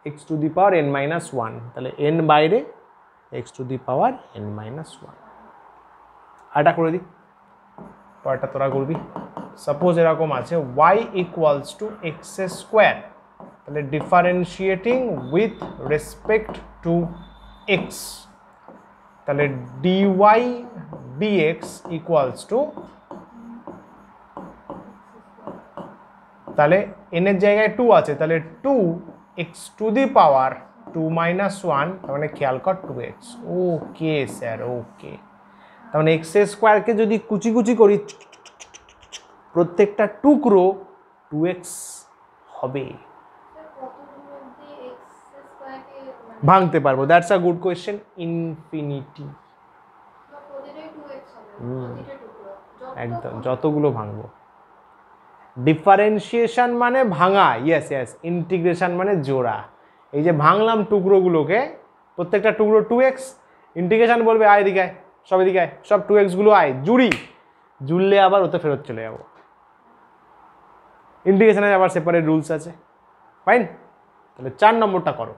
X to the power N minus 1, তাহলে এন বাইরে, x to the power N minus 1। আরটা করে দিই, পরেরটা তোরা করবি। সাপোজ এরকম আছে y equals to x square, তাহলে differentiating with respect to x, তাহলে dy dx ইকুয়ালস টু, তাহলে n এর জায়গায় 2 আছে, তাহলে 2x two the power 2 minus 1, তার মানে খেয়াল কর 2x। ওকে স্যার, ওকে। তার মানে এক্স স্কোয়ারকে যদি কুচি কুচি করি, প্রত্যেকটা টুকরো 2x হবে। ভাঙতে পারবো, that's a good question. Infinity, একদম যতগুলো ভাঙবো। ডিফারেন্সিয়েশন মানে ভাঙা, ইয়েস ইয়েস। ইন্টিগ্রেশন মানে জোড়া। এই যে ভাঙলাম টুকরোগুলোকে, প্রত্যেকটা টুকরো 2x, ইন্টিগ্রেশন বলবে আয় এদিকে আয়, সব এদিকে আয়, সব 2x গুলো আয়, জুড়ি, জুড়লে আবার ওতে ফেরত চলে যাবো। ইন্টিগ্রেশনের আবার সেপারেট রুলস আছে, ফাইন। তাহলে 4 নম্বরটা করো।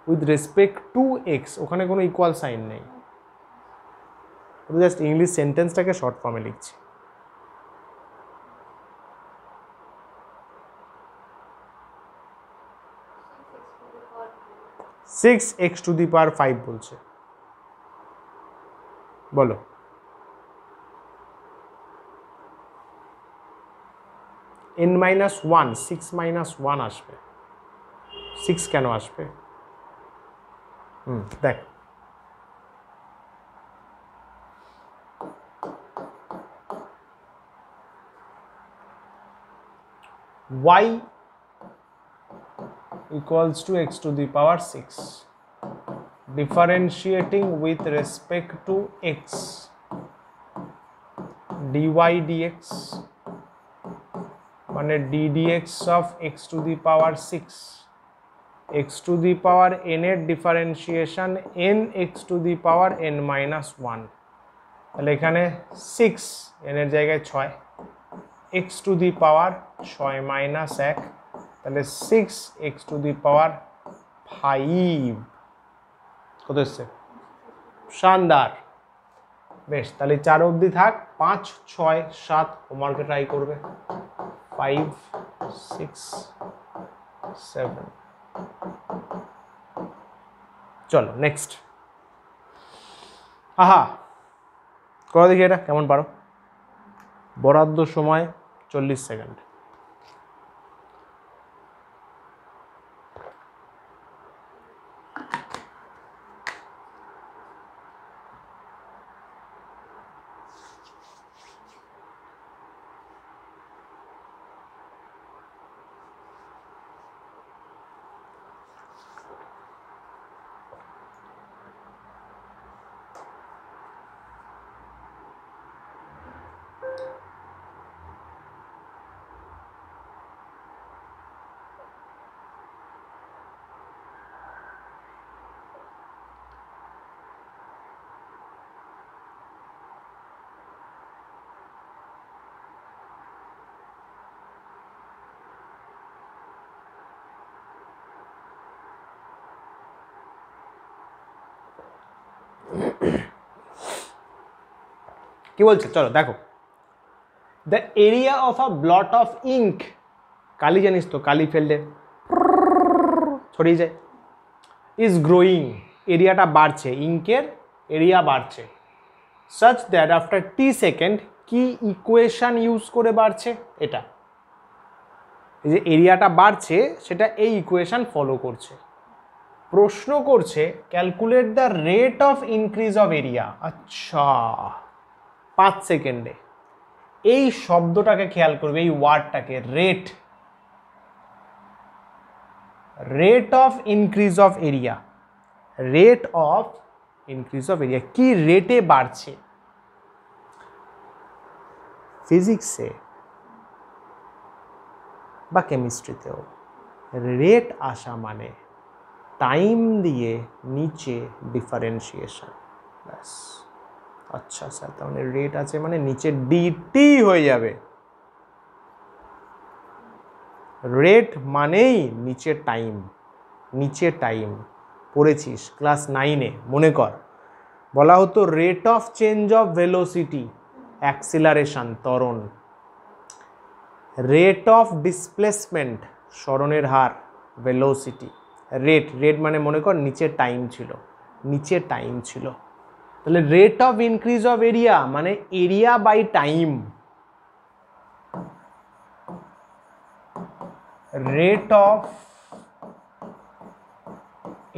উইথ রেসপেক্ট টু এক্স, ওখানে কোনো ইকুয়াল সাইন নেই, জাস্ট ইংলিশ সেন্টেন্সটাকে শর্ট ফর্মে লিখছি। সিক্স এক্স টু দি পাওয়ার 5 বলছে, বলো। n মাইনাস 1, 6 মাইনাস 1 আসবে। 6 কেন আসবে? দেখ, y equals to x to the power 6, differentiating with respect to x, dy dx মানে d dx of x to the power 6, x to the power n এর differentiation n x to the power n minus 1, তাহলে এখানে 6, n এর জায়গায় 6, x to the power 6 minus 1, তাহলে 6x to the power 5। কত এসছে? শানদার, বেশ। তাহলে 4 অবধি থাক, 5 6 7 হোমওয়ার্কে ট্রাই করবে। 5 6 7, চলো নেক্সট। আহা, করো দেখি এটা কেমন পারো। বরাদ্দ সময় 40 সেকেন্ড। কি বলছে চলো দেখো। The area of a blot of ink, কালি জানিস তো, কালি ফেললে ছড়িয়ে যায়, ইজ গ্রোয়িং, এরিয়াটা বাড়ছে, ইঙ্কের এরিয়া বাড়ছে, such that after T second, কি ইকুয়েশন ইউজ করে বাড়ছে? এটা, এই যে এরিয়াটা বাড়ছে সেটা এই ইকুয়েশন ফলো করছে। প্রশ্ন করছে calculate the rate of increase of area. আচ্ছা, 5 সেকেন্ডে। এই শব্দটাকে খেয়াল করবে, এই ওয়ার্ডটাকে, rate. Rate of increase of area, rate of increase of area কি রেটে বাড়ছে। ফিজিক্সে বা কেমিস্ট্রিতেও রেট আসা মানে টাইম দিয়ে নিচে ডিফারেন্সিয়েশন, ব্যাস। আচ্ছা স্যার, তার মানে রেট আছে মানে নিচে ডিটি হয়ে যাবে। রেট মানেই নিচে টাইম, নিচে টাইম পড়েছিস ক্লাস 9-এ, মনে কর। বলা হতো rate of change of velocity, acceleration ত্বরণ, রেট অফ ডিসপ্লেসমেন্ট সরণের হার, ভেলোসিটি। রেট মানে মনে কর নিচে টাইম ছিল, নিচে টাইম ছিল। তাহলে rate of increase of area মানে area by time. Rate of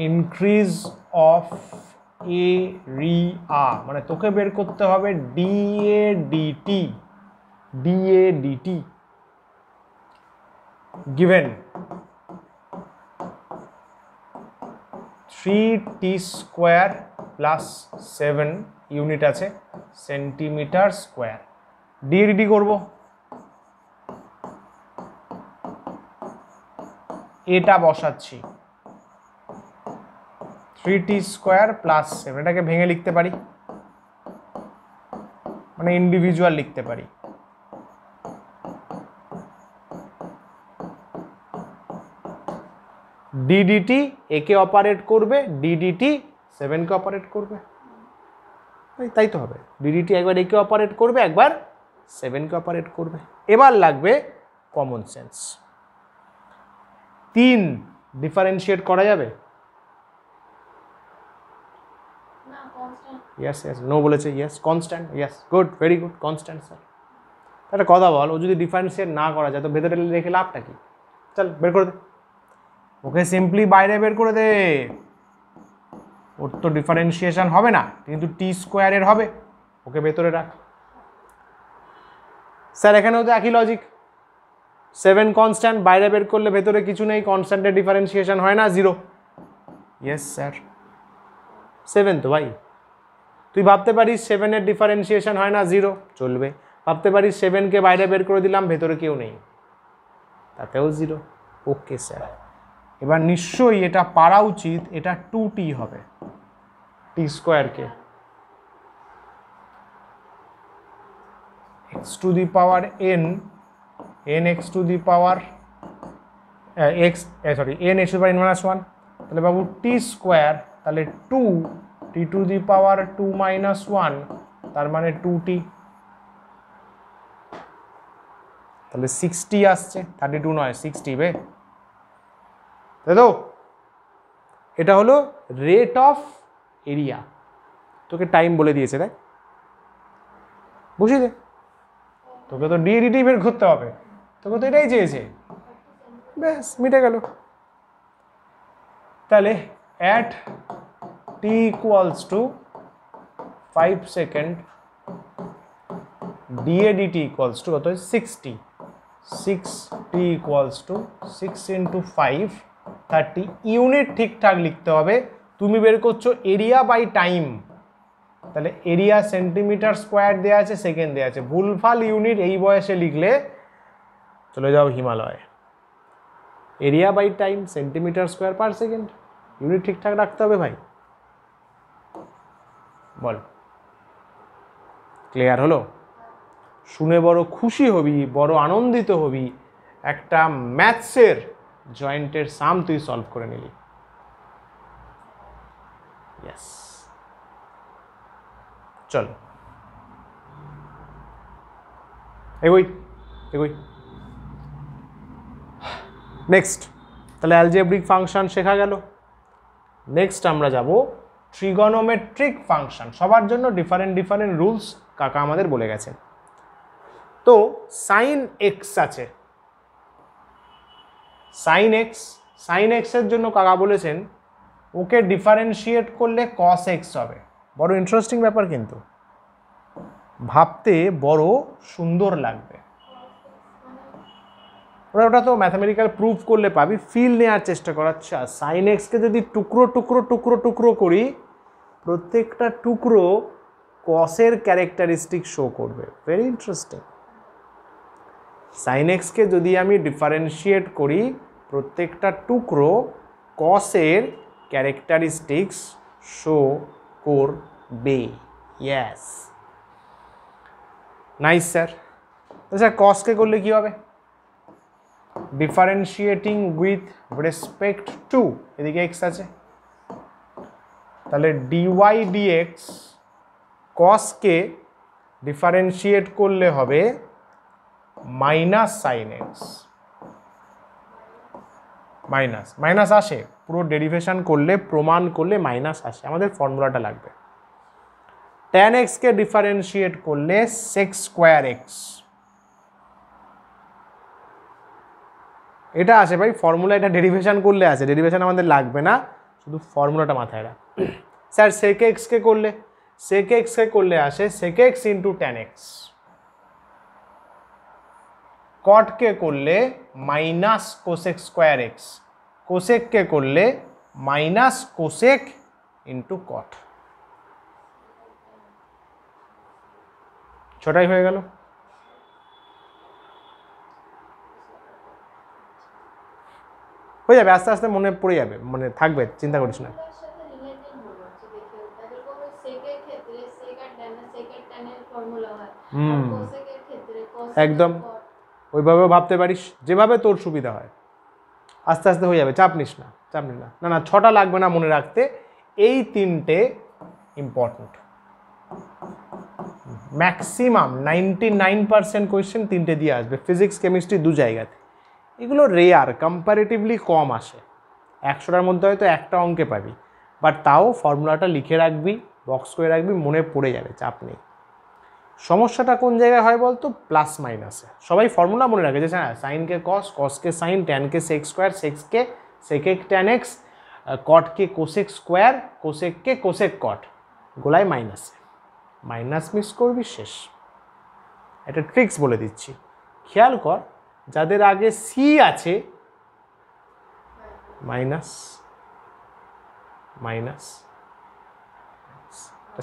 increase of area মানে তোকে বের করতে হবে d a d t, d a d t given 3t square plus 7 unit আছে সেন্টিমিটার স্কোয়ার। ডিএডিটি করব, এটা বসাচ্ছি 3t স্কোয়ার প্লাস 7, এটাকে ভেঙে লিখতে পারি, মানে ইন্ডিভিজুয়াল লিখতে পারি। ডিডিটি একে অপারেট করবে, ডিডিটি 7কে অপারেট করবে, তাই তো হবে। ডিডিটি একবার একে অপারেট করবে, একবার 7কে অপারেট করবে। এবার লাগবে কমন সেন্স। 3 ডিফারেন্সিয়েট করা যাবে? ইয়েস ইয়েস, নো বলেছে, yes constant, yes good, very good, constant sir. একটা কথা বল, ও যদি ডিফারেন্সিয়েট না করা যায় তো ভেতরে রেখে লাভটা কি? চল বের করে দে, ওকে সিম্পলি বাইরে বের করে দে। ওর তো ডিফারেন্সিয়েশন হবে না, কিন্তু টি স্কোয়ারের হবে, ওকে ভেতরে রাখ। স্যার এখানেও তো একই লজিক, 7 কনস্ট্যান্ট, বাইরে বের করলে ভেতরে কিছু নেই, কনস্ট্যান্টের ডিফারেন্সিয়েশন হয় না, 0। ইয়েস স্যার, 7 তো ভাই। তুই ভাবতে পারিস 7-এর ডিফারেন্সিয়েশন হয় না, 0, চলবে। ভাবতে পারিস 7কে বাইরে বের করে দিলাম, ভেতরে কেউ নেই, তাতেও 0, ওকে স্যার। এবার নিশ্চয়ই এটা পারা উচিত, এটা 2t হবে, টি স্কোয়ারকে x to the power n, n x to the power n x to the power n-1, তাহলে বাবু টি স্কোয়ার, তাহলে 2 t টু দি পাওয়ার 2-1, তার মানে 2t, তাহলে 60 আসছে, 32 নয় 60 বে, তাই তো? এটা হলো রেট অফ এরিয়া। তোকে টাইম বলে দিয়েছে, তাই বুঝিয়ে দে, তোকে তো ডিএডিটি বের করতে হবে, তোকে তো এটাই চেয়েছে, ব্যাস মিটে গেল। তাহলে at T equals to 5 second ডিএডিটি equals to কত? 60, 6t ইকুয়ালস টু 6 × 5 30 ইউনিট ঠিকঠাক লিখতে হবে। তুমি বের করছো এরিয়া বাই টাইম, তাহলে এরিয়া সেন্টিমিটার স্কোয়ার দেওয়া আছে, সেকেন্ড দেওয়া আছে, ভুলভাল ইউনিট এই বয়সে লিখলে চলে যাও Himalaya. Area by time centimetre square per second, unit ঠিকঠাক রাখতে হবে ভাই। বল, ক্লিয়ার হলো? শুনে বড় খুশি হবি, বড় আনন্দিত হবি, একটা ম্যাথসের জয়েন্টের সাম তুই সলভ করে নিলি। ইয়েস, চল এগোই এগোই। নেক্সট, তাহলে অ্যালজেব্রিক ফাংশন শেখা গেল। নেক্সট আমরা যাব ট্রিগনোমেট্রিক ফাংশন। সবার জন্য ডিফারেন্ট ডিফারেন্ট রুলস কাকা আমাদের বলে গেছেন। তো সাইন এক্স আছে, সাইন এক্সের জন্য কাকা বলেছেন ওকে ডিফারেন্সিয়েট করলে কস এক্স হবে। বড় ইন্টারেস্টিং ব্যাপার, কিন্তু ভাবতে বড় সুন্দর লাগবে। ওটা তো ম্যাথামেটিক্যাল প্রুফ করলে পাবি, ফিল নেওয়ার চেষ্টা করাচ্ছে। আর সাইন এক্সকে যদি টুকরো টুকরো টুকরো টুকরো করি, প্রত্যেকটা টুকরো কসের ক্যারেক্টারিস্টিক শো করবে। Very interesting. সাইন এক্সকে যদি আমি ডিফারেন্সিয়েট করি, প্রত্যেকটা টুকরো কসের ক্যারেক্টারিস্টিক্স শো করবে। Yes, nice sir. স্যার কসকে করলে কি হবে? ডিফারেন্সিয়েটিং উইথ রেসপেক্ট টু, এদিকে এক্স আছে, তাহলে ডিওয়াই ডিএক্স কসকে ডিফারেন্সিয়েট করলে হবে minus sine x. Minus minus আসে, পুরো ডেরিভেশন করলে, প্রমাণ করলে মাইনাস আসে, আমাদের ফর্মুলাটা লাগবে। ট্যান এক্সকে ডিফারেন্সিয়েট করলে সেক স্কোয়ার এক্স, এটা আসে ভাই ফর্মুলা, এটা ডেরিভেশন করলে আসে, ডেরিভেশন আমাদের লাগবে না, শুধু ফর্মুলাটা মাথায় রাখ। স্যার সেক এক্সকে করলে, সেক এক্সকে করলে আসে sec x into tan x. কটকে করলে মাইনাস কোসেক স্কোয়ার এক্স, কোসেককে করলে মাইনাস কোসেক ইন্টু কট। ছোটাই হয়ে গেল। হয়ে যাবে, আস্তে আস্তে মনে পড়ে যাবে, মনে থাকবে, চিন্তা করিস না। একদম ওইভাবেও ভাবতে পারিস, যেভাবে তোর সুবিধা হয়, আস্তে আস্তে হয়ে যাবে, চাপ নিস না, চাপ নিস না। না না, ছটা লাগবে না মনে রাখতে, এই তিনটে ইম্পর্টেন্ট। ম্যাক্সিমাম 99% কোয়েশ্চেন তিনটে দিয়ে আসবে, ফিজিক্স কেমিস্ট্রি দু জায়গাতে। এগুলো রেয়ার, কম্পারেটিভলি কম আসে, 100টার মধ্যে হয়তো একটা অঙ্কে পাবি, বাট তাও ফর্মুলাটা লিখে রাখবি, বক্স করে রাখবি, মনে পড়ে যাবে, চাপ নেই। সমস্যাটা কোন জায়গায় হয় বলতো? প্লাস মাইনাসে। সবাই ফর্মুলা মনে রাখে যে হ্যাঁ, সাইনকে কস, কসকে সাইন, ট্যানকে সেক স্কোয়ার, সেক্সকে সেকেক ট্যান এক্স, কটকে কোসেক স্কোয়ার, কোসেককে কোসেক কট, গোলায় মাইনাসে। মাইনাস মিস করবি, শেষ। একটা ট্রিক্স বলে দিচ্ছি, খেয়াল কর, যাদের আগে সি আছে মাইনাস মাইনাস,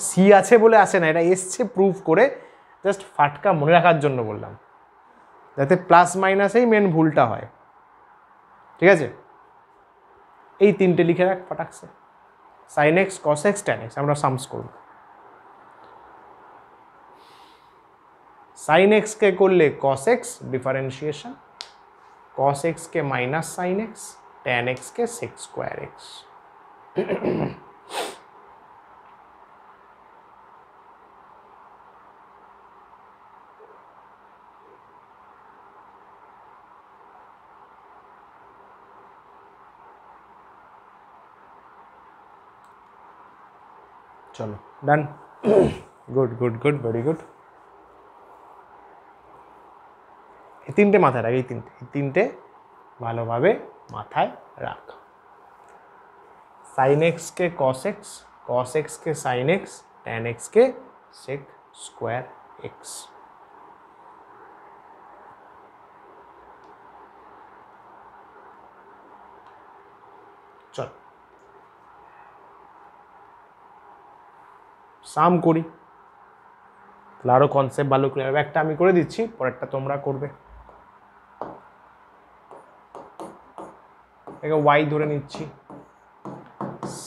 সি আছে বলে আসে না, এটা এসছে প্রুফ করে, জাস্ট ফাটকা মনে রাখার জন্য বললাম, যাতে প্লাস মাইনাসেই মেন ভুলটা হয়। ঠিক আছে, এই তিনটে লিখে রাখ ফাটাকসে, sine x, cos x, tan x. আমরা সামস করব। সাইন এক্সকে করলে কস এক্স ডিফারেন্সিয়েশন, কস এক্সকে মাইনাস সাইন এক্স, ট্যান এক্সকে সেক স্কোয়ার এক্স। চলো done, good good good, very good. এই তিনটে মাথায় রাখ, এই তিনটে ভালোভাবে মাথায় রাখ। সাইন এক্সকে কস এক্স, কস এক্সকে সাইন এক্স, ট্যান এক্সকে সেক স্কোয়ার এক্স। চল সাম করি, তাহলে আরও কনসেপ্ট ভালো ক্লিয়ার হবে। একটা আমি করে দিচ্ছি, পরেরটা তোমরা করবে। একে ওয়াই ধরে নিচ্ছি,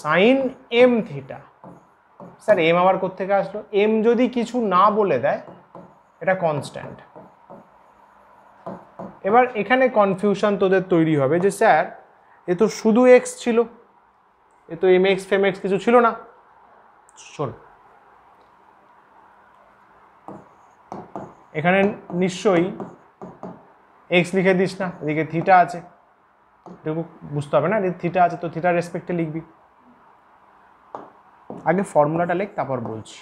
sine M theta. Sir M আবার কোত্থেকে আসলো? এম যদি কিছু না বলে দেয়, এটা কনস্ট্যান্ট। এবার এখানে কনফিউশন তোদের তৈরি হবে যে স্যার এ তো শুধু এক্স ছিল, এ তো এম এক্স ফেম এক্স কিছু ছিল না। শোন, এখানে নিশ্চয়ই এক্স লিখে দিস না, এদিকে থিটা আছে, এটুকু বুঝতে হবে না, থিটা আছে তো থিটার রেসপেক্টে লিখবি। আগে ফর্মুলাটা লেখ, তারপর বলছি।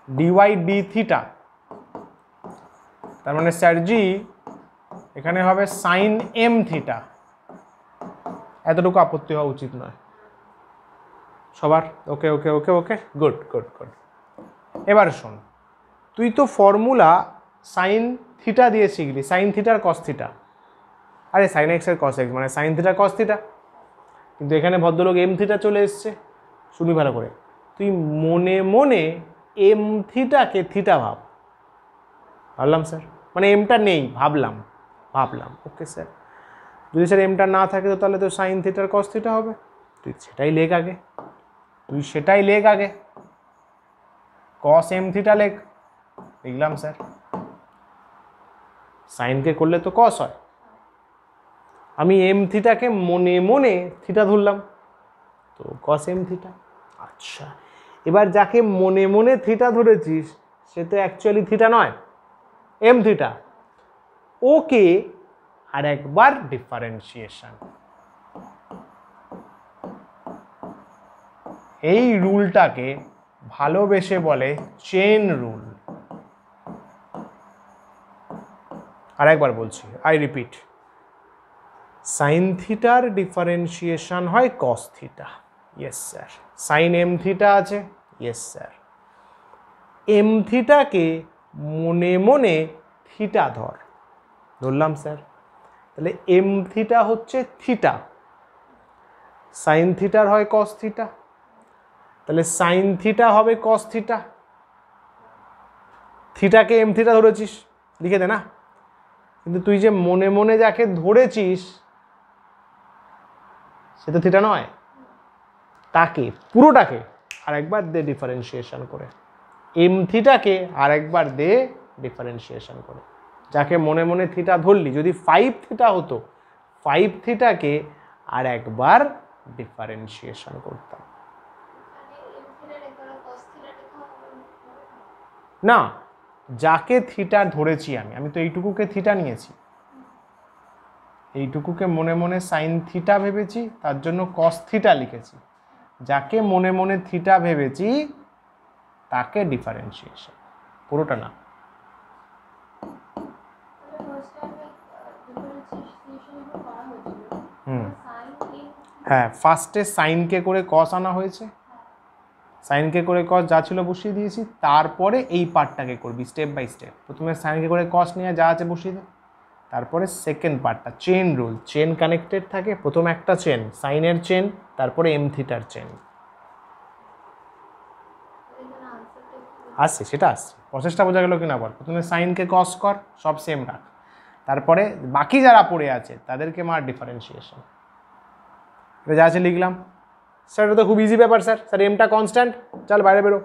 ডিওয়াই ডি থিটা, তার মানে স্যার জি এখানে হবে সাইন এম থিটা। এতটুকু আপত্তি হওয়া উচিত নয় সবার। ওকে ওকে ওকে ওকে, গুড গুড গুড। এবার শোন, তুই তো ফর্মুলা সাইন থিটা দিয়ে শিখলি, সাইন থিটার কস থিটা, আরে সাইন এক্স এর কস এক্স মানে সাইন থিটা কস থিটা, কিন্তু এখানে ভদ্রলোক এম থিটা চলে এসছে। শুনি ভালো করে, তুই মনে মনে এম থিটাকে থিটা ভাব। ভাবলাম স্যার, মানে এমটা নেই, ভাবলাম ওকে স্যার। যদি স্যার এমটা না থাকে তো তাহলে তো সাইন থিটার কস থিটা হবে। তুই সেটাই লেখ আগে, কস এম থিটা লেখ। লিখলাম স্যার, সাইনকে করলে তো কস হয়, আমি এম থিটাকে মনে মনে থিটা ধরলাম, তো কস এম থিটা। আচ্ছা, এবার যাকে মনে মনে থিটা ধরেছিস সে তো অ্যাকচুয়ালি থিটা নয়, এম থিটা, ওকে আর একবার ডিফারেন্সিয়েশন। এই রুলটাকে ভালোবেসে বলে চেন রুল। আর একবার বলছি, আই রিপিট, সাইন থিটার ডিফারেন্সিয়েশন হয় cos theta, yes sir. Sine M theta আছে, ইয়েস স্যার। এম থিটাকে মনে মনে থিটা ধরলাম স্যার, তাহলে এম থিটা হচ্ছে থিটা, সাইন থিটার হয় কস থিটা, তাহলে সাইন থিটা হবে কস থিটা। থিটাকে এম থিটা ধরেছিস, লিখে দে না, কিন্তু তুই যে মনে মনে যাকে ধরেছিস সে তো থিটা নয়, তাকে পুরোটাকে আরেকবার দে ডিফারেন্সিয়েশন করে, এম থিটাকে আরেকবার দে ডিফারেন্সিয়েশন করে। যাকে মনে মনে থিটা ধরলি, যদি 5 থিটা হতো 5 থিটাকে আর একবার ডিফারেন্সিয়েশন করতাম। না, যাকে থিটা ধরেছি আমি তো এইটুকুকে থিটা নিয়েছি, এইটুকুকে মনে মনে সাইন থিটা ভেবেছি, তার জন্য কস থিটা লিখেছি। যাকে মনে মনে থিটা ভেবেছি তাকে ডিফারেন্সিয়েশন, পুরোটা না। হ্যাঁ, ফার্স্টে সাইনকে করে কস আনা হয়েছে, সাইনকে করে কস যা ছিল বসিয়ে দিয়েছি, তারপরে এই পার্টটাকে করবি স্টেপ বাই স্টেপ। প্রথমে সাইনকে করে কস নিয়ে যা আছে বসিয়ে দে, তারপরে সেকেন্ড পার্টটা চেন রুল, চেন কানেক্টেড থাকে, প্রথম একটা চেন সাইনের চেন, তারপরে এম থিটার চেন। আসছে, সেটা আসছে, প্রসেসটা বোঝা গেল কিনা বল। প্রথমে সাইনকে কস কর, সব সেম রাখ, তারপরে বাকি যারা পড়ে আছে তাদেরকে মার ডিফারেন্সিয়েশন। এটা যা আছে লিখলাম স্যার, এটা তো খুব ইজি ব্যাপার স্যার। স্যার এমটা কনস্ট্যান্ট, চল বাইরে বেরো।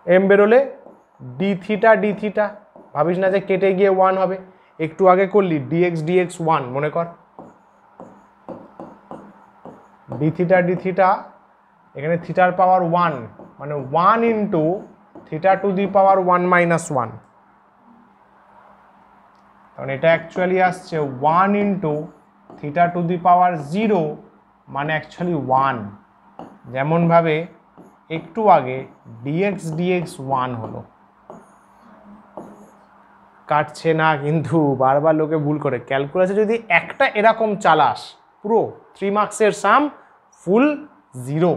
এম বেরোলে ডি থিটা, ভাবিস না যে কেটে গিয়ে 1 হবে, একটু আগে করলি ডিএক্স 1 মনে কর, ডি থিটা এখানে থিটার পাওয়ার 1 মানে 1 into theta two the power 1 minus 1, কারণ এটা অ্যাকচুয়ালি আসছে 1 ইন্টু থিটা টু দি পাওয়ার 0 মানে অ্যাকচুয়ালি 1। যেমনভাবে একটু আগে ডিএক্স 1 হলো, কাটছে না কিন্তু বারবার লোকে ভুল করে। ক্যালকুলাসে যদি একটা এরকম চালাস, পুরো 3 মার্কসের সাম ফুল 0,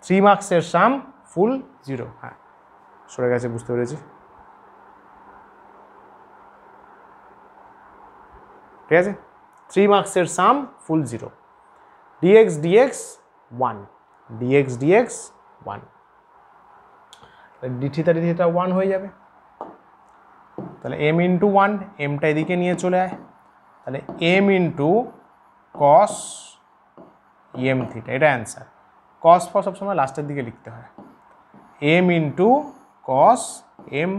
3 মার্কসের সাম ফুল 0। হ্যাঁ সরে গেছে, বুঝতে পেরেছি, ঠিক আছে। 3 মার্কসের সাম ফুল 0, ডিএক্স 1, ডিএক্স 1, ডি থিটা 1 হয়ে যাবে। তাহলে এম ইন্টু 1, এমটা এদিকে নিয়ে চলে আয়, তাহলে M into cos M theta, এটা অ্যান্সার। কস ফর সবসময় লাস্টের দিকে লিখতে হয়, M into cos M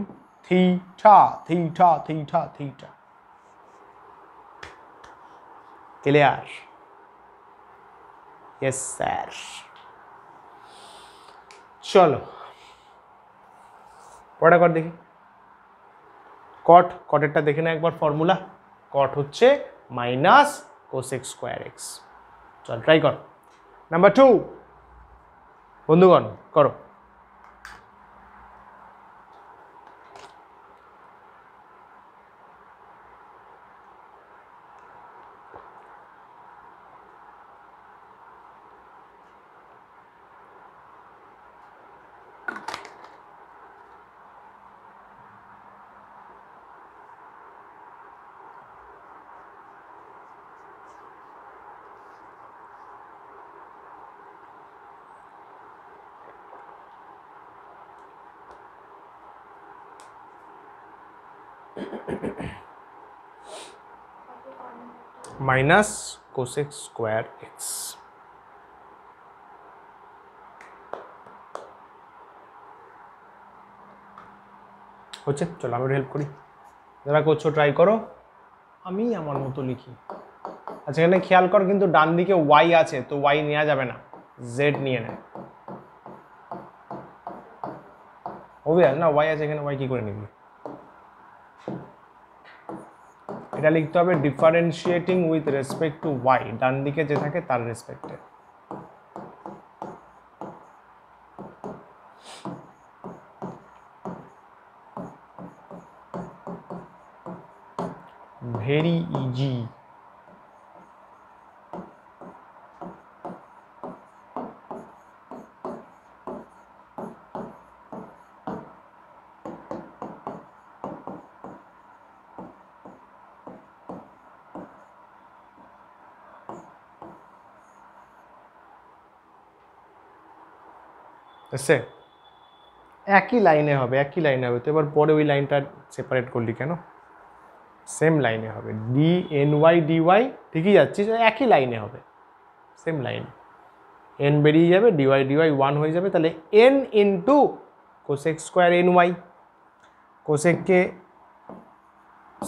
theta. Clear? Yes sir. চলো পড়া কর দেখি। কটেরটা দেখে না একবার ফর্মুলা। কট হচ্ছে মাইনাস কোসেক স্কোয়ার এক্স। চল ট্রাই কর। নাম্বার 2 বন্ধুগণ করো। Minus cosec square x. হচ্ছে, চলো আমি হেল্প করি, যারা করছো ট্রাই করো, আমি আমার মতো লিখি। আচ্ছা এখানে খেয়াল কর কিন্তু ডান দিকে ওয়াই আছে, তো ওয়াই নেওয়া যাবে না, জেড নিয়ে নেয়। অবভিয়াস না, ওয়াই আছে এখানে, ওয়াই কি করে নিবি? এটা লিখতে হবে differentiating with respect to y, ডান দিকে যে থাকে তার রেসপেক্টে। Very easy. এসে একই লাইনে হবে, একই লাইনে হবে। তো এবার পরে ওই লাইনটা সেপারেট করলি কেন? সেম লাইনে হবে, D N Y D Y ঠিকই যাচ্ছিস, একই লাইনে হবে, সেম লাইন। এন বেরিয়ে যাবে, ডিওয়াই ডিওয়াই 1 হয়ে যাবে, তাহলে n into cosec square n y. কোসেককে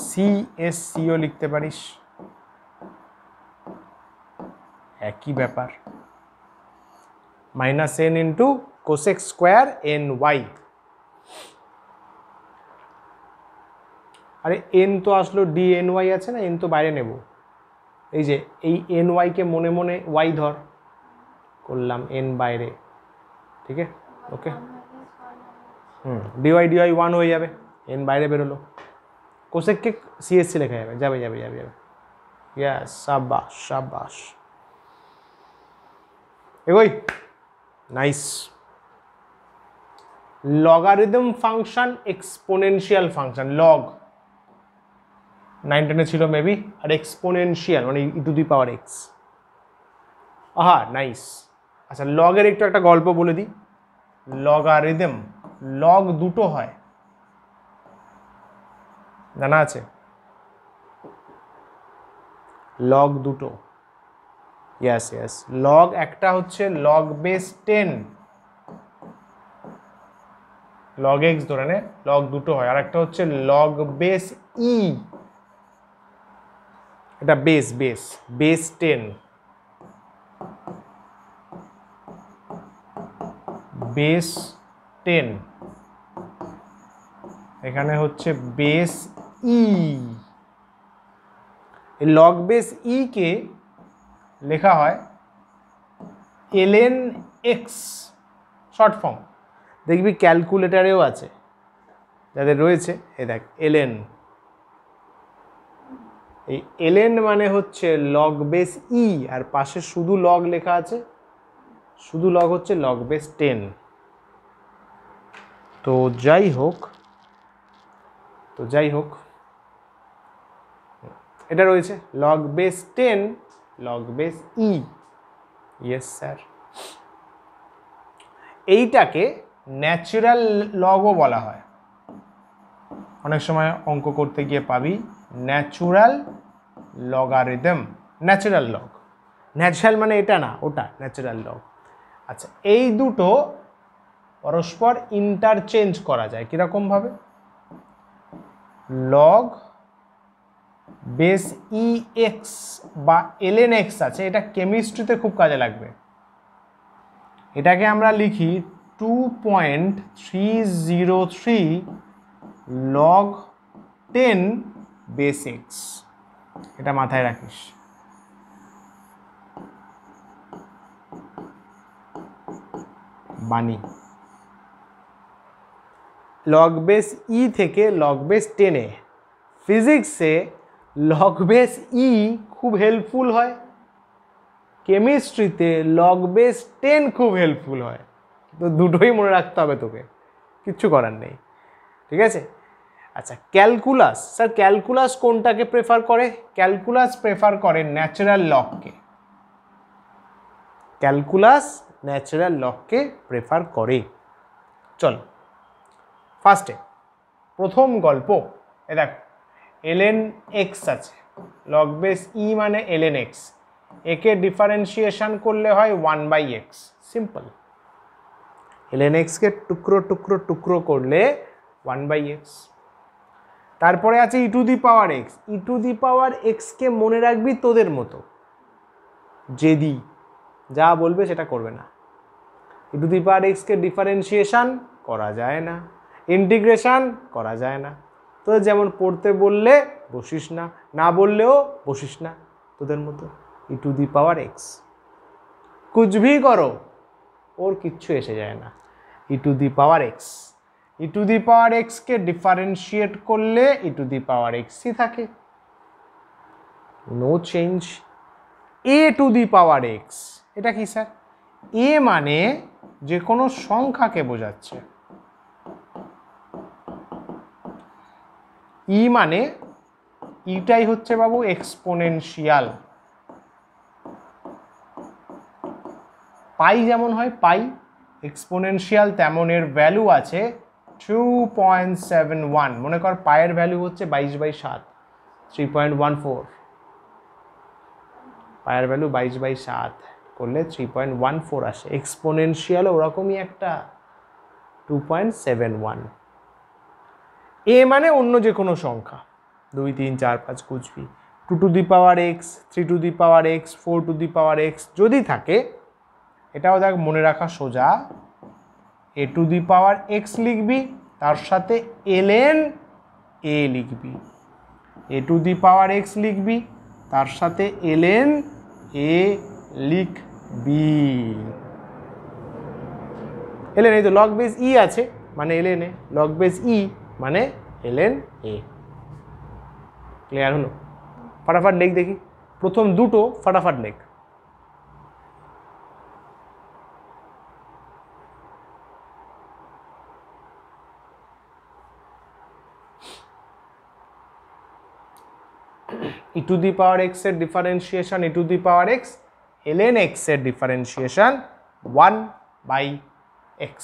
সি এস সিও লিখতে পারিস, একই ব্যাপার, minus n into cosec square n y. আরে এন তো আসলো, ডি এন ওয়াই আছে না, এন তো বাইরে নেব, এই যে এই এন ওয়াইকে মনে মনে ওয়াই ধর, করলাম এন বাইরে, ঠিক আছে ওকে। ডিওয়াই ডিওয়াই 1 হয়ে যাবে, এন বাইরে বেরোলো, কোসেককে সিএসসি লেখা যাবে, যাবে যাবে যাবে যাবে, ইয়াস, শাবাশ শাবাশ, এগোই, nice. Logarithm function, exponential function, log 9-10 ছিল মেবি, আর এক্সপোনেনশিয়াল মানে ই টু দি পাওয়ার এক্স। আহা নাইস। আচ্ছা লগের একটু একটা গল্প বলে দিই। লগারিদম, লগ দুটো হয়, জানা আছে? লগ দুটো, ইয়াস ইয়াস। লগ একটা হচ্ছে লগ বেস 10, লগ এক্স ধরে নে, লগ দুটো হয়, আর একটা হচ্ছে লগ বেস ই, এটা বেস বেস বেস 10, বেস 10, এখানে হচ্ছে বেস ই। এই লগ বেস ই কে লেখা হয় ln x, শর্ট ফর্ম, দেখবি ক্যালকুলেটারেও আছে, যাদের রয়েছে এ দেখ ln, এই ln মানে হচ্ছে লগ বেস ই, আর পাশে শুধু লগ লেখা আছে, শুধু লগ হচ্ছে লগ বেস 10। তো যাই হোক, এটা রয়েছে লগ বেস 10 লগ বেস ই, ইয়েস স্যার। এইটাকে ন্যাচারাল লগও বলা হয়, অনেক সময় অঙ্ক করতে গিয়ে পাবি natural logarithm, natural log, natural মানে এটা না ওটা, ন্যাচারাল লগ। আচ্ছা এই দুটো পরস্পর ইন্টারচেঞ্জ করা যায় কিরকম ভাবে? লগ বেস ই এক্স বা ln x আছে, এটা কেমিস্ট্রিতে খুব কাজে লাগবে। এটাকে আমরা লিখি 2.303 লগ 10 বেস এক্স, এটা মাথায় রাখিস। বানি লগ বেস ই থেকে লগ বেস 10-এ, ফিজিক্সে লগ বেস ই খুব হেল্পফুল হয়, কেমিস্ট্রিতে লগ বেস 10 খুব হেল্পফুল হয়। তো দুটোই মনে রাখতে হবে তোকে, কিচ্ছু করার নেই, ঠিক আছে। আচ্ছা ক্যালকুলাস, স্যার ক্যালকুলাস কোনটাকে প্রেফার করে? ক্যালকুলাস প্রেফার করে ন্যাচারাল লগকে, ক্যালকুলাস ন্যাচারাল লগকে প্রেফার করে। চল ফার্স্টে প্রথম গল্প, এ দেখ ln x আছে, লগ বেস ই মানে ln x, একে ডিফারেন্সিয়েশন করলে হয় 1/x, সিম্পল। ln x কে টুকরো টুকরো টুকরো করলে 1/x। তারপরে আছে e to the power x, e to the power এক্সকে মনে রাখবি তোদের মতো, জেদি, যা বলবে সেটা করবে না। ই টু দি পাওয়ার এক্সকে ডিফারেন্সিয়েশন করা যায় না, ইন্টিগ্রেশন করা যায় না। তো যেমন পড়তে বললে বসিস না, না বললেও বসিস না, তোদের মতো। E to the power x কুছ ভি করো, ওর কিচ্ছু এসে যায় না। E to the power x, e to the power এক্সকে ডিফারেন্সিয়েট করলে ই টু দি পাওয়ার এক্সই থাকে, no change. A to the power x, এটা কি স্যার? এ মানে যে কোনো সংখ্যাকে বোঝাচ্ছে, ই মানে ইটাই হচ্ছে বাবু এক্সপোনেনশিয়াল। পাই যেমন হয় পাই, এক্সপোনেনশিয়াল তেমন এর ভ্যালু আছে 2.71। মনে কর পায়ের ভ্যালু হচ্ছে 22/7, 3.14, পায়ের ভ্যালু 22/7 করলে 3.14 আসে। এক্সপোনেনশিয়াল ওরকমই একটা 2.71। এ মানে অন্য যে কোনো সংখ্যা, 2, 3, 4, 5 কুছ V, 2 two the power x, 3 two the power x, 4 two the power x যদি থাকে, এটাও দেখ মনে রাখা সোজা। এ টু দি পাওয়ার এক্স লিখবি, তার সাথে ln এ লিখবি, এ টু দি পাওয়ার এক্স লিখবি, তার সাথে ln এ লিখবি। ln এই তো লগ বেস ই আছে মানে ln এ, লগ বেস ই মানে ln এ। ক্লিয়ার হলো? ফটাফট লেখ দেখি, প্রথম দুটো ফটাফট লেখ। ই টু দি পাওয়ার এক্স এর differentiation E to the power x, ln x এর ডিফারেন্সিয়েশন 1/x।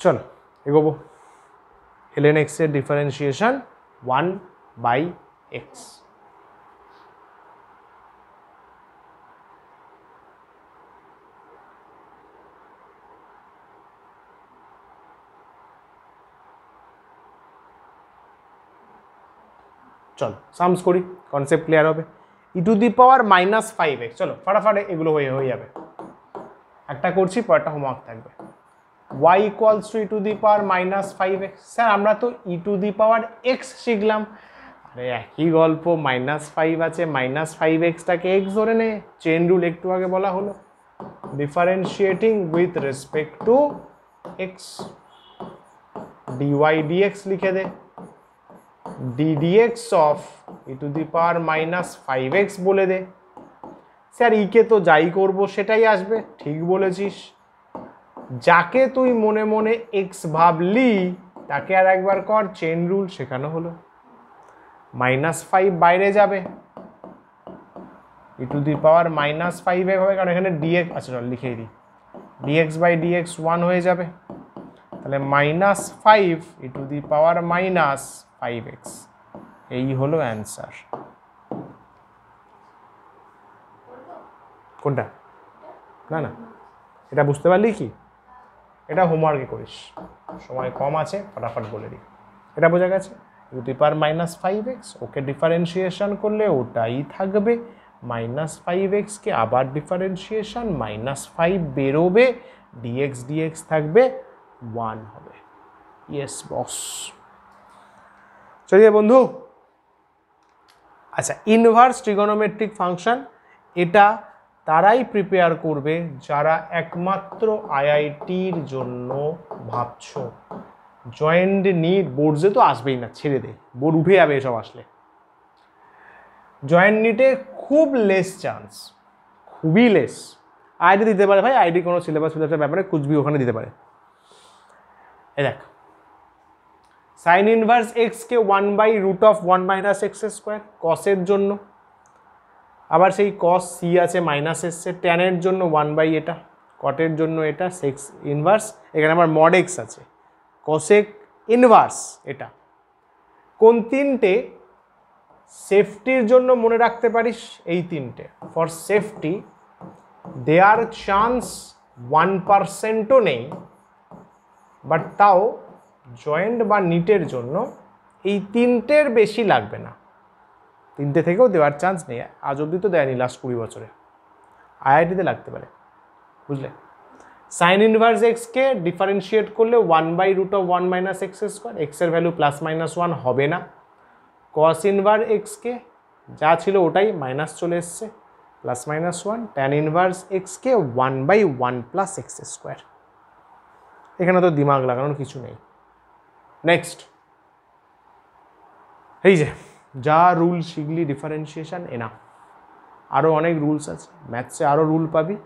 চলো এগোবো। ln x এর ডিফারেন্সিয়েশন 1/x। চলো সামস করি, কনসেপ্ট ক্লিয়ার হবে। ই টু দি পাওয়ার -5x, চলো ফটাফট এগুলো হয়ে যাবে। একটা করছি, পরেরটা হোমওয়ার্ক থাকবে। y equals two E to the power -5x। Sir আমরা তো ই টু দি পাওয়ার x শিখলাম। আরে একই গল্প, -5 আছে, -5xটাকে x ধরে নে, চেন রুল একটু আগে বলা হলো। Differentiating with respect two x, dy dx লিখে দে, ddx of E to the power -5x বলে দে। স্যার ইকে তো যাই করব সেটাই আসবে, ঠিক বলেছিস। যাকে তুই মনে মনে x ভাবলি তাকে আর একবার কর, চেন রুল শেখানো হলো। -5 বাইরে যাবে, ই টু দি পাওয়ার -5 হবে, কারণ এখানে dx, আচ্ছা লিখেই দিই, dx বাই dx 1 হয়ে যাবে, তাহলে -5 ই টু দি পাওয়ার -5x, এই হলো অ্যান্সার। কোনটা? না না, এটা বুঝতে পারলি কি? এটা হোমওয়ার্কে করিস, সময় কম আছে, ফটাফট বলে দিই। এটা বোঝা গেছে? ই to the power -5x, okay differentiation করলে ওটাই থাকবে, -5x কে আবার ডিফারেন্সিয়েশন, -5 বেরোবে, dx dx থাকবে, 1 হবে। Yes boss. চলিয়ে বন্ধু, আচ্ছা ইনভার্স ট্রিগোনোমেট্রিক ফাংশন, এটা তারাই প্রিপেয়ার করবে যারা একমাত্র আইআইটির জন্য ভাবছো। জয়েন্ট নিট বোর্ডসে তো আসবেই না, ছেড়ে দে, বোর্ড উঠে যাবে এসব আসলে। জয়েন্ট নিটে খুব লেস চান্স, খুবই লেস। আইডি দিতে পারে ভাই, আইডি কোনো সিলেবাস ব্যাপারে কুচবি ওখানে দিতে পারে। এ দেখ সাইন ইনভার্স এক্সকে 1/√(1 - x²) কসের জন্য, আবার সেই কস সি আছে মাইনাস এসছে, ট্যানের জন্য 1/ এটা, কটের জন্য এটা, সেক্স ইনভার্স, এখানে আমার মড এক্স আছে, কসেক ইনভার্স এটা। কোন তিনটে সেফটির জন্য মনে রাখতে পারিস? এই তিনটে। ফর সেফটি দেয়ার চান্স 1%ও নেই, বাট তাও জয়েন্ট বা নিটের জন্য এই তিনটের বেশি লাগবে না, তিনটে থেকেও দেওয়ার চান্স নেই, আজ অব্দি তো দেয়নি লাস্ট 20 বছরে, আইআইটিতে লাগতে পারে, বুঝলে? সাইন ইনভার্স এক্সকে ডিফারেন্সিয়েট করলে 1/√(1 - x²), এক্সের ভ্যালু +-1 হবে না। কস ইনভার্স এক্সকে যা ছিল ওটাই মাইনাস চলে এসছে, +-1। ট্যান ইনভার্স এক্সকে 1/1 + x²। এখানে তো দিমাগ লাগানোর কিছু নেই। নেক্সট, এই যে যা রুল শিখলি ডিফারেন্সিয়েশন এনা, আরও অনেক রুলস আছে, ম্যাথসে আরও রুল পাবি,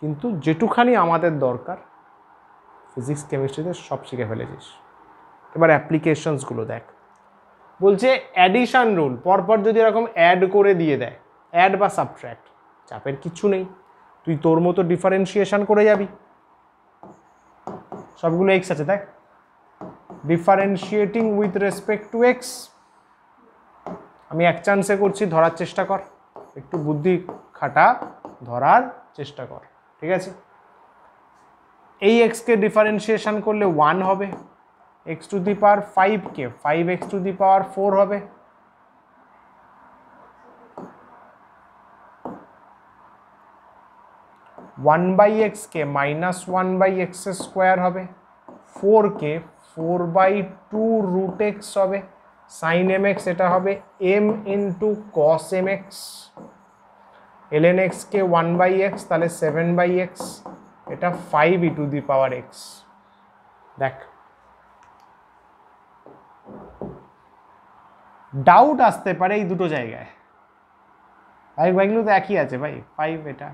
কিন্তু যেটুখানি আমাদের দরকার ফিজিক্স কেমিস্ট্রিতে সব শিখে ফেলেছিস। এবার অ্যাপ্লিকেশনসগুলো দেখ। বলছে অ্যাডিশন রুল, পরপর যদি এরকম অ্যাড করে দিয়ে দেয়, অ্যাড বা সাবট্র্যাক্ট, চাপের কিচ্ছু নেই, তুই তোর মতো ডিফারেন্সিয়েশন করে যাবি। সবগুলো এক্স আছে, দেখ, differentiating with respect to x, আমি এক চান্সে করছি, ধরার চেষ্টা কর, একটু বুদ্ধি খাটা, ধরার চেষ্টা কর, ঠিক আছে? এই এক্সকে ডিফারেন্সিয়েশন করলে 1 হবে, x⁵ কে 5x⁴ হবে, (1/x) কে -1/x² হবে, 4 কে 4/2√x হবে, sin mx এটা হবে m × cos mx, ln x কে 1/x তাহলে 7/x, এটা 5e⁴x। দেখ, ডাউট আসতে পারে এই দুটো জায়গায়, ভাইগুলো তো একই আছে ভাই, 5 এটা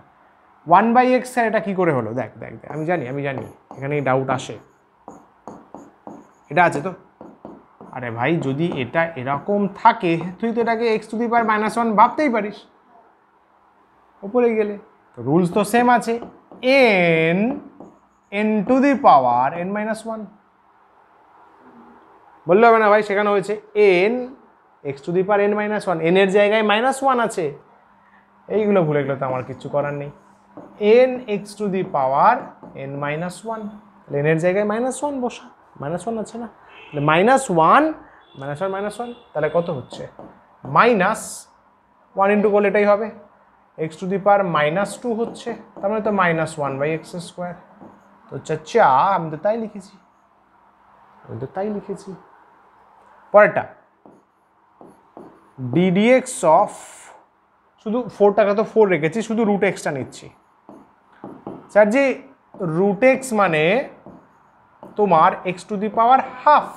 1/x, এটা কি করে হলো? দেখ দেখ দেখ, আমি জানি এখানে ডাউট আসে, এটা আছে তো, আরে ভাই যদি এটা এরকম থাকে তুই তো এটাকে x⁻⁻1 ভাবতেই পারিস উপরে গেলে, তো রুলস তো সেম আছে, n⁻n-1 বললে হবে না ভাই, সেখানে হয়েছে n x⁻n-1, n এর জায়গায় -1 আছে, এইগুলো ভুলে গেলে তো আমার কিচ্ছু করার নেই, n x⁻n-1, n এর জায়গায় -1 বসা, -1 আছে না, তাহলে -1 -1 তাহলে কত হচ্ছে? -1 ইন্টু করলে এটাই হবে, x⁻⁻2 হচ্ছে, তার মানে তো -1/x², তো চাচা আমি তো তাই লিখেছি, পরেরটা ddx অফ, শুধু 4টাকে তো 4 রেখেছি, শুধু √x নিচ্ছি, স্যার জি √x মানে তোমার x⁻½ হাফ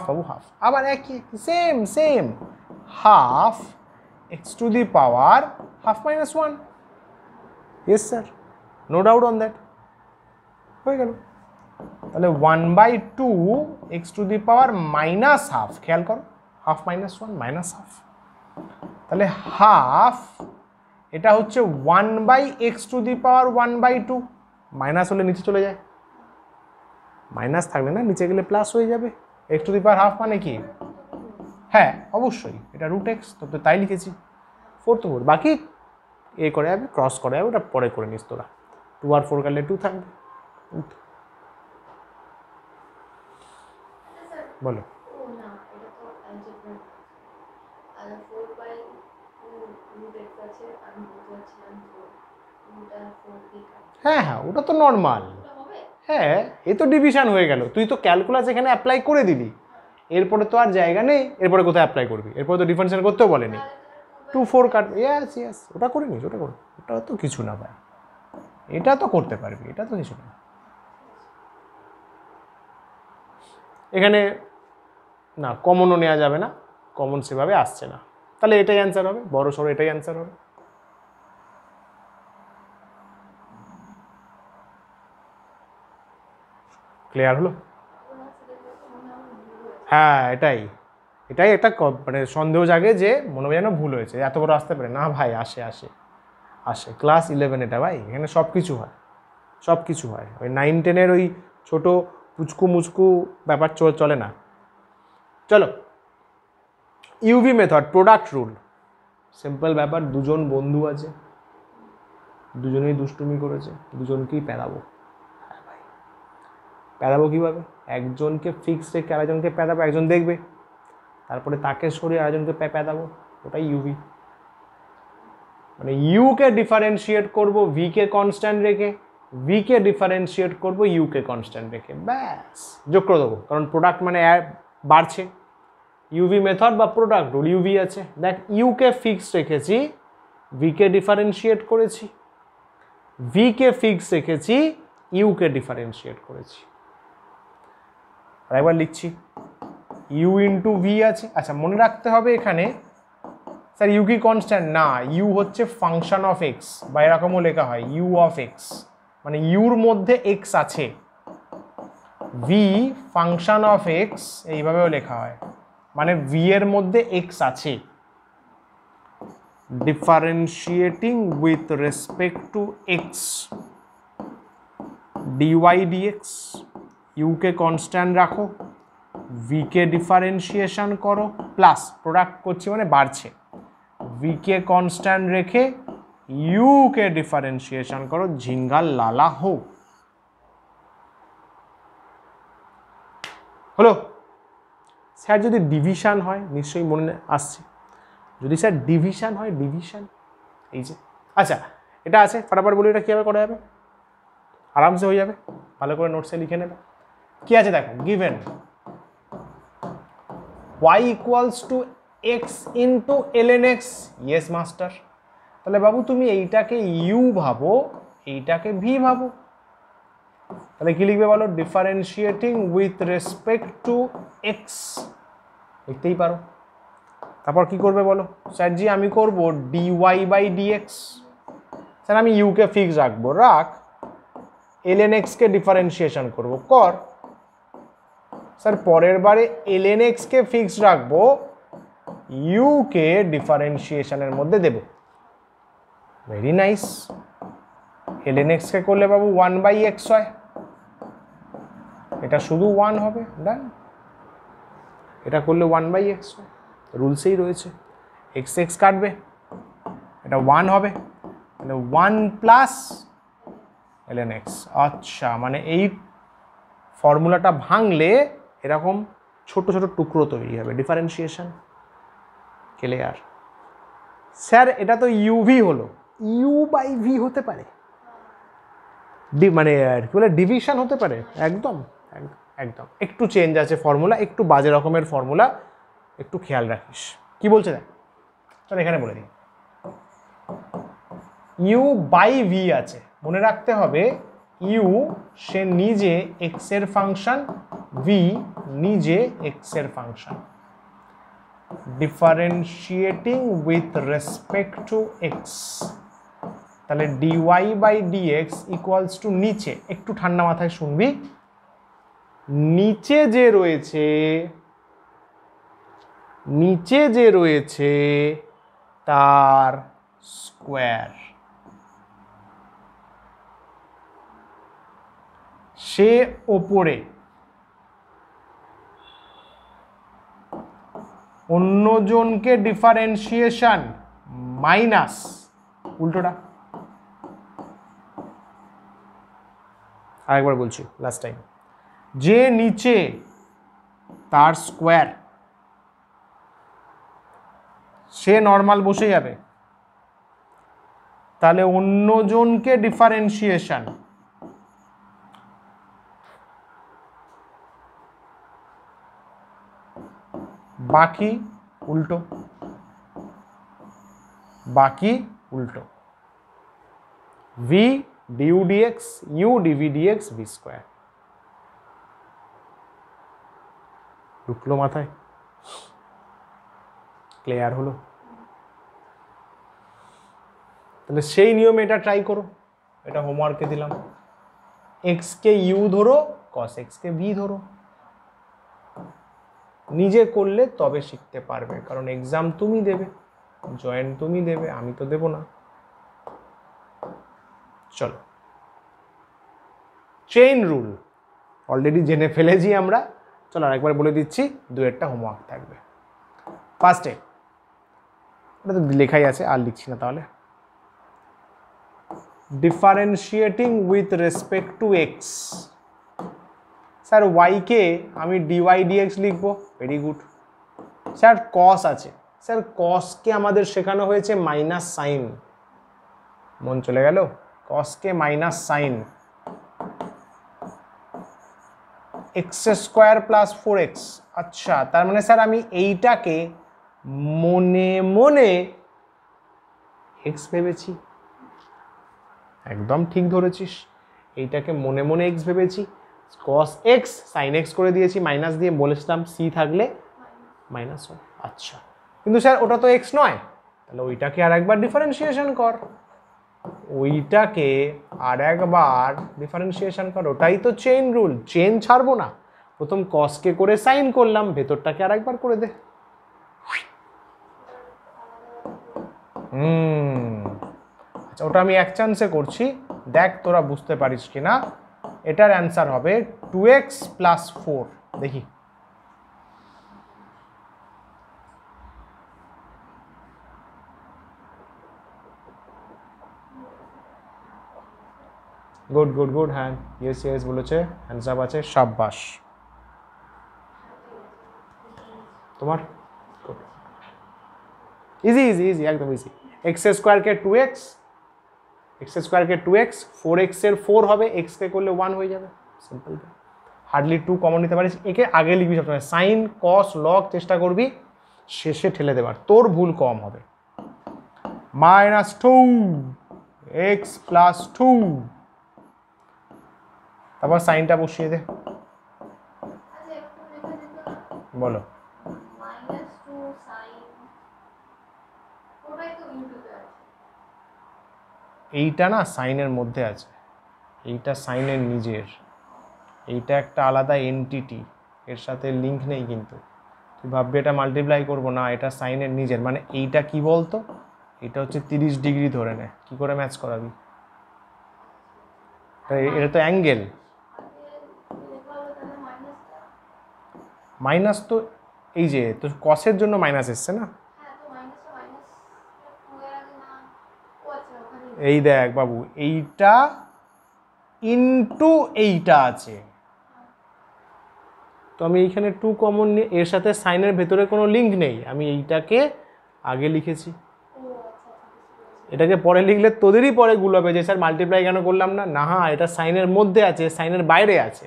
বাবু, হাফ, আবার একই same half x⁻½ yes sir, no doubt on that, হয়ে গেল। তাহলে 1/2 x⁻⁻½ খেয়াল করো, হাফ -1 -1/2, তাহলে হাফ এটা হচ্ছে 1/x⁻1/2, মাইনাস হলে নিচে চলে যায়, মাইনাস থাকলে না নিচে গেলে প্লাস হয়ে যাবে, x⁻½ মানে কি? হ্যাঁ অবশ্যই এটা √x, তো তাই লিখেছি, 4 তো 4, বাকি এ করে যাবে, ক্রস করে যাবে, ওটা পরে করে নিস তোরা, 2 আর 4 কাটলে 2 থাকবে। বলো, হ্যাঁ হ্যাঁ ওটা তো নর্মাল, হ্যাঁ এ তো ডিভিশন হয়ে গেল, তুই তো ক্যালকুলাস এখানে অ্যাপ্লাই করে দিলি, এরপরে তো আর জায়গা নেই, এরপরে কোথায় অ্যাপ্লাই করবি, এরপরে তো ডিফারেন্সিয়েশন করতেও বলেনি, 2 4 কাটবে, ইয়েস ওটা করে নিস, ওটা তো কিছু না ভাই, এটা তো করতে পারবি, এটা তো কিছু না। এখানে না কমনও নেওয়া যাবে না, কমন সেভাবে আসছে না, তাহলে এটাই অ্যান্সার হবে, বড় সড়ো এটাই অ্যান্সার হবে। ক্লিয়ার হলো? হ্যাঁ এটাই এটাই একটা মানে সন্দেহ জাগে যে মনে হয় যেন ভুল হয়েছে, এত বড় আসতে পারে না ভাই, আসে আসে আসে। ক্লাস 11 এটা ভাই, এখানে সব কিছু হয়, সব কিছু হয়। ওই 9-10-এর ওই ছোটো পুচকু মুচকু ব্যাপার চলে না। চলো, UV method, product rule, simple ব্যাপার। দুজন বন্ধু আছে, দুজনেই দুষ্টুমি করেছে, দুজনকেই পেলাবো। হ্যাঁ ভাই, পেলাবো কীভাবে? একজনকে ফিক্স রেখে আরেকজনকে পেদাবো, একজন দেখবে, তারপরে তাকে সরিয়ে আরেকজনকে পেদাবো, ওটাই ইউভি। মানে ইউকে ডিফারেন্সিয়েট করব ভিকে কনস্ট্যান্ট রেখে, ভিকে ডিফারেন্সিয়েট করব ইউকে কনস্ট্যান্ট রেখে, ব্যাস যোগ করে দেবো। কারণ প্রোডাক্ট মানে বাড়ছে, ইউভি মেথড বা প্রোডাক্ট রুল, ইউভি আছে। দেখ, ইউকে ফিক্স রেখেছি, ভিকে ডিফারেন্সিয়েট করেছি, ভিকে ফিক্স রেখেছি, ইউকে ডিফারেন্সিয়েট করেছি। আর একবার লিখছি, ইউ ইন্টু ভি আছে। আচ্ছা, মনে রাখতে হবে এখানে স্যার ইউ কি কনস্ট্যান্ট না, ইউ হচ্ছে ফাংশন অফ এক্স, বা এরকমও লেখা হয় ইউ অফ এক্স, মানে ইউর মধ্যে এক্স আছে। ভি ফাংশন অফ এক্স এইভাবেও লেখা হয়, মানে ভি এর মধ্যে এক্স আছে। Differentiating with respect to X, D Y D X, ইউকে কনস্ট্যান্ট রাখো, ভিকে ডিফারেন্সিয়েশন করো, প্লাস প্রোডাক্ট করছি মানে বাড়ছে, ভিকে কনস্ট্যান্ট রেখে ইউকে ডিফারেন্সিয়েশন করো, ঝিঙ্গাল লালা হো। হলো? স্যার যদি ডিভিশন হয়, নিশ্চয়ই মনে আসছে, যদি স্যার ডিভিশন হয়, ডিভিশন এই যে, আচ্ছা এটা আছে, ফটাফট বলি এটা কীভাবে করা যাবে, আরামসে হয়ে যাবে, ভালো করে নোটসে লিখে নেবে। কি আছে দেখো, given y equals to x into ln x, yes master. তাহলে বাবু তুমি এইটাকে ইউ ভাবো, এইটাকে ভি ভাবো, তাহলে কি লিখবে বলো? Differentiating with respect to x, লিখতেই পারো। তারপর কি করবে বলো? স্যার জি আমি করবো ডিওয়াই বাই ডিএক্স। স্যার আমি ইউকে ফিক্স রাখবো, রাখ, ln x কে ডিফারেন্সিয়েশন করবো, কর। স্যার পরের বারে ln x কে ফিক্স রাখবো, ইউ কে ডিফারেন্সিয়েশনের মধ্যে দেব। Very nice. ln x কে করলে বাবু 1/x হয়, এটা শুধু 1 হবে, ডান। এটা করলে 1/x হয়, রুলসেই রয়েছে, এক্স এক্স কাটবে, এটা 1 হবে, মানে 1 প্লাস ln x। আচ্ছা, মানে এই ফর্মুলাটা ভাঙলে এরকম ছোট ছোট টুকরো তৈরি হবে, ডিফারেন্সিয়েশন। ক্লিয়ার? স্যার এটা তো ইউভি হলো, ইউ বাই ভি হতে পারে, মানে কি বলে ডিভিশন হতে পারে, একদম একদম। একটু চেঞ্জ আছে ফর্মুলা, একটু বাজে রকমের ফর্মুলা, একটু খেয়াল রাখিস। কি বলছে দেখ, চল এখানে বলে দিই, ইউ বাই ভি আছে, মনে রাখতে হবে ইউ সে নিজে এক্স এর ফাংশন, ভি নিজে এক্স এর function. Differentiating with respect to x, তাহলে dy by dx equals to নিচে, একটু ঠান্ডা মাথায় শুনবি, নিচে যে রয়েছে, নিচে যে রয়েছে তার স্কোয়ার, সে ওপরে অন্যজনকে ডিফারেন্সিয়েশন মাইনাস উল্টোটা। আরেকবার বলছি, লাস্ট টাইম, যে নিচে তার স্কোয়ার, সে নর্মাল বসে যাবে, তাহলে অন্যজনকে ডিফারেন্সিয়েশন বাকি উল্টো, বাকি উল্টো, V D U D X, U D V D X, V square. ঢুকলো মাথায়? ক্লিয়ার হলো? তাহলে সেই নিয়মে এটা ট্রাই করো, এটা হোমওয়ার্কে দিলাম। এক্স কে ইউ ধরো, কস এক্স কে ভি ধরো, নিজে করলে তবে শিখতে পারবে, কারণ এক্সাম তুমি দেবে, জয়েন তুমি দেবে, আমি তো দেব না। চলো, চেইন রুল অলরেডি জেনে ফেলেছি আমরা, চলো আরেকবার বলে দিচ্ছি, দুয়েরটা হোমওয়ার্ক থাকবে। ফার্স্টে এটা তো লেখাই আছে, আর লিখছি না তাহলে। Differentiating with respect to x. Sir ওয়াইকে আমি ডিওয়াই ডিএক্স লিখবো, ভেরি গুড। স্যার কস আছে, স্যার কসকে আমাদের শেখানো হয়েছে মাইনাস সাইন, মন চলে গেল, কসকে minus sine, x square plus 4x। আচ্ছা, তার মানে স্যার আমি এইটাকে মনে মনে এক্স ভেবেছি, একদম ঠিক ধরেছিস, এইটাকে মনে মনে এক্স ভেবেছি, কস এক্স সাইন এক্স করে দিয়েছি, মাইনাস দিয়ে বলেছিলাম সি থাকলে মাইনাস হয়। আচ্ছা, কিন্তু স্যার ওটা তো এক্স নয়, তাহলে ওইটাকে আর একবার ডিফারেন্সিয়েশন কর, ওইটাকে আর একবার ডিফারেন্সিয়েশন কর, ওটাই তো চেইন রুল, চেইন ছাড়বো না। প্রথম কসকে করে সাইন করলাম, ভেতরটাকে আর একবার করে দে। আচ্ছা, ওটা আমি এক চান্সে করছি, দেখ তোরা বুঝতে পারিস কিনা। এটার অ্যান্সার হবে 2x প্লাস 4, দেখি। গুড গুড গুড, হ্যাঁ ইয়েস ইয়েস বলেছে, হ্যান্ডস আপ আছে, সাব্বাস। তোমার ইজি ইজি ইজি, একদম ইজি। এক্স স্কোয়ারকে 2x, এক্স স্কোয়ারকে 2x, 4x এর 4 হবে, এক্সকে করলে 1 হয়ে যাবে, সিম্পল। হার্ডলি 2 কমন নিতে পারিস, একে আগে লিখবি সবসময়, সাইন কস লগ চেষ্টা করবি শেষে ঠেলে দেবার, তোর ভুল কম হবে। মাইনাস 2x প্লাস 2, তারপর সাইনটা বসিয়ে দে। বলো, এইটা না সাইনের মধ্যে আছে, এইটা সাইনের নিজের, এইটা একটা আলাদা এন্টিটি, এর সাথে লিঙ্ক নেই। কিন্তু তুই ভাববি এটা মাল্টিপ্লাই করবো না, এটা সাইনের নিজের, মানে এইটা কি বলতো, এটা হচ্ছে 30 ডিগ্রি ধরে নে, কি করে ম্যাচ করাবি, এটা তো অ্যাঙ্গেল। মাইনাস তো এই যে তো কসের জন্য মাইনাস এসছে না, এই দেখ বাবু, এইটা ইনটু এইটা আছে, তো আমি এইখানে 2 কমন নিয়ে, এর সাথে সাইনের ভেতরে কোনো লিঙ্ক নেই, আমি এইটাকে আগে লিখেছি, এটাকে পরে লিখলে তোদেরই পরে গুলোবে যে স্যার মাল্টিপ্লাই কেন করলাম না, না হ্যাঁ এটা সাইনের মধ্যে আছে, সাইনের বাইরে আছে,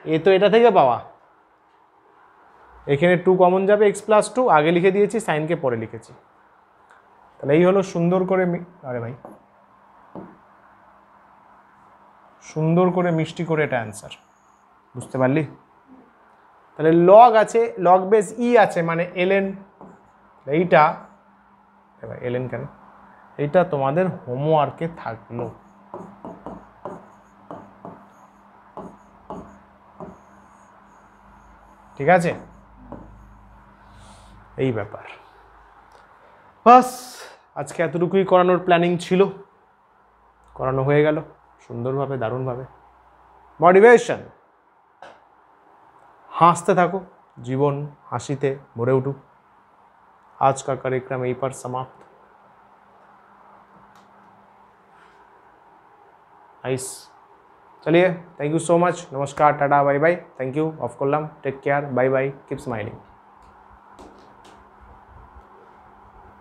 এ তো এটা থেকে পাওয়া। এখানে 2 কমন যাবে, এক্স প্লাস 2 আগে লিখে দিয়েছি, সাইনকে পরে লিখেছি, তাহলে এই হলো সুন্দর করে, আরে ভাই সুন্দর করে মিষ্টি করে এটা অ্যান্সার, বুঝতে পারলি? তাহলে লগ আছে, লগ বেস ই আছে, মানে এলএন, এইটা এবার এলএন কেন, এইটা তোমাদের হোমওয়ার্কে থাকলো, ঠিক আছে? এই ব্যাপার, বাস আজকে এতটুকুই করানোর প্ল্যানিং ছিল, করানো হয়ে গেল সুন্দরভাবে, দারুণভাবে। মোটিভেশন, হাসতে থাকো, জীবন হাসিতে ভরে উঠুক। आज का कार्यक्रम यहीं पर समाप्त। नाइस, चलिए, थैंक यू सो मच, नमस्कार, टाटा, bye bye, thank you, of course, take care, bye bye, keep smiling.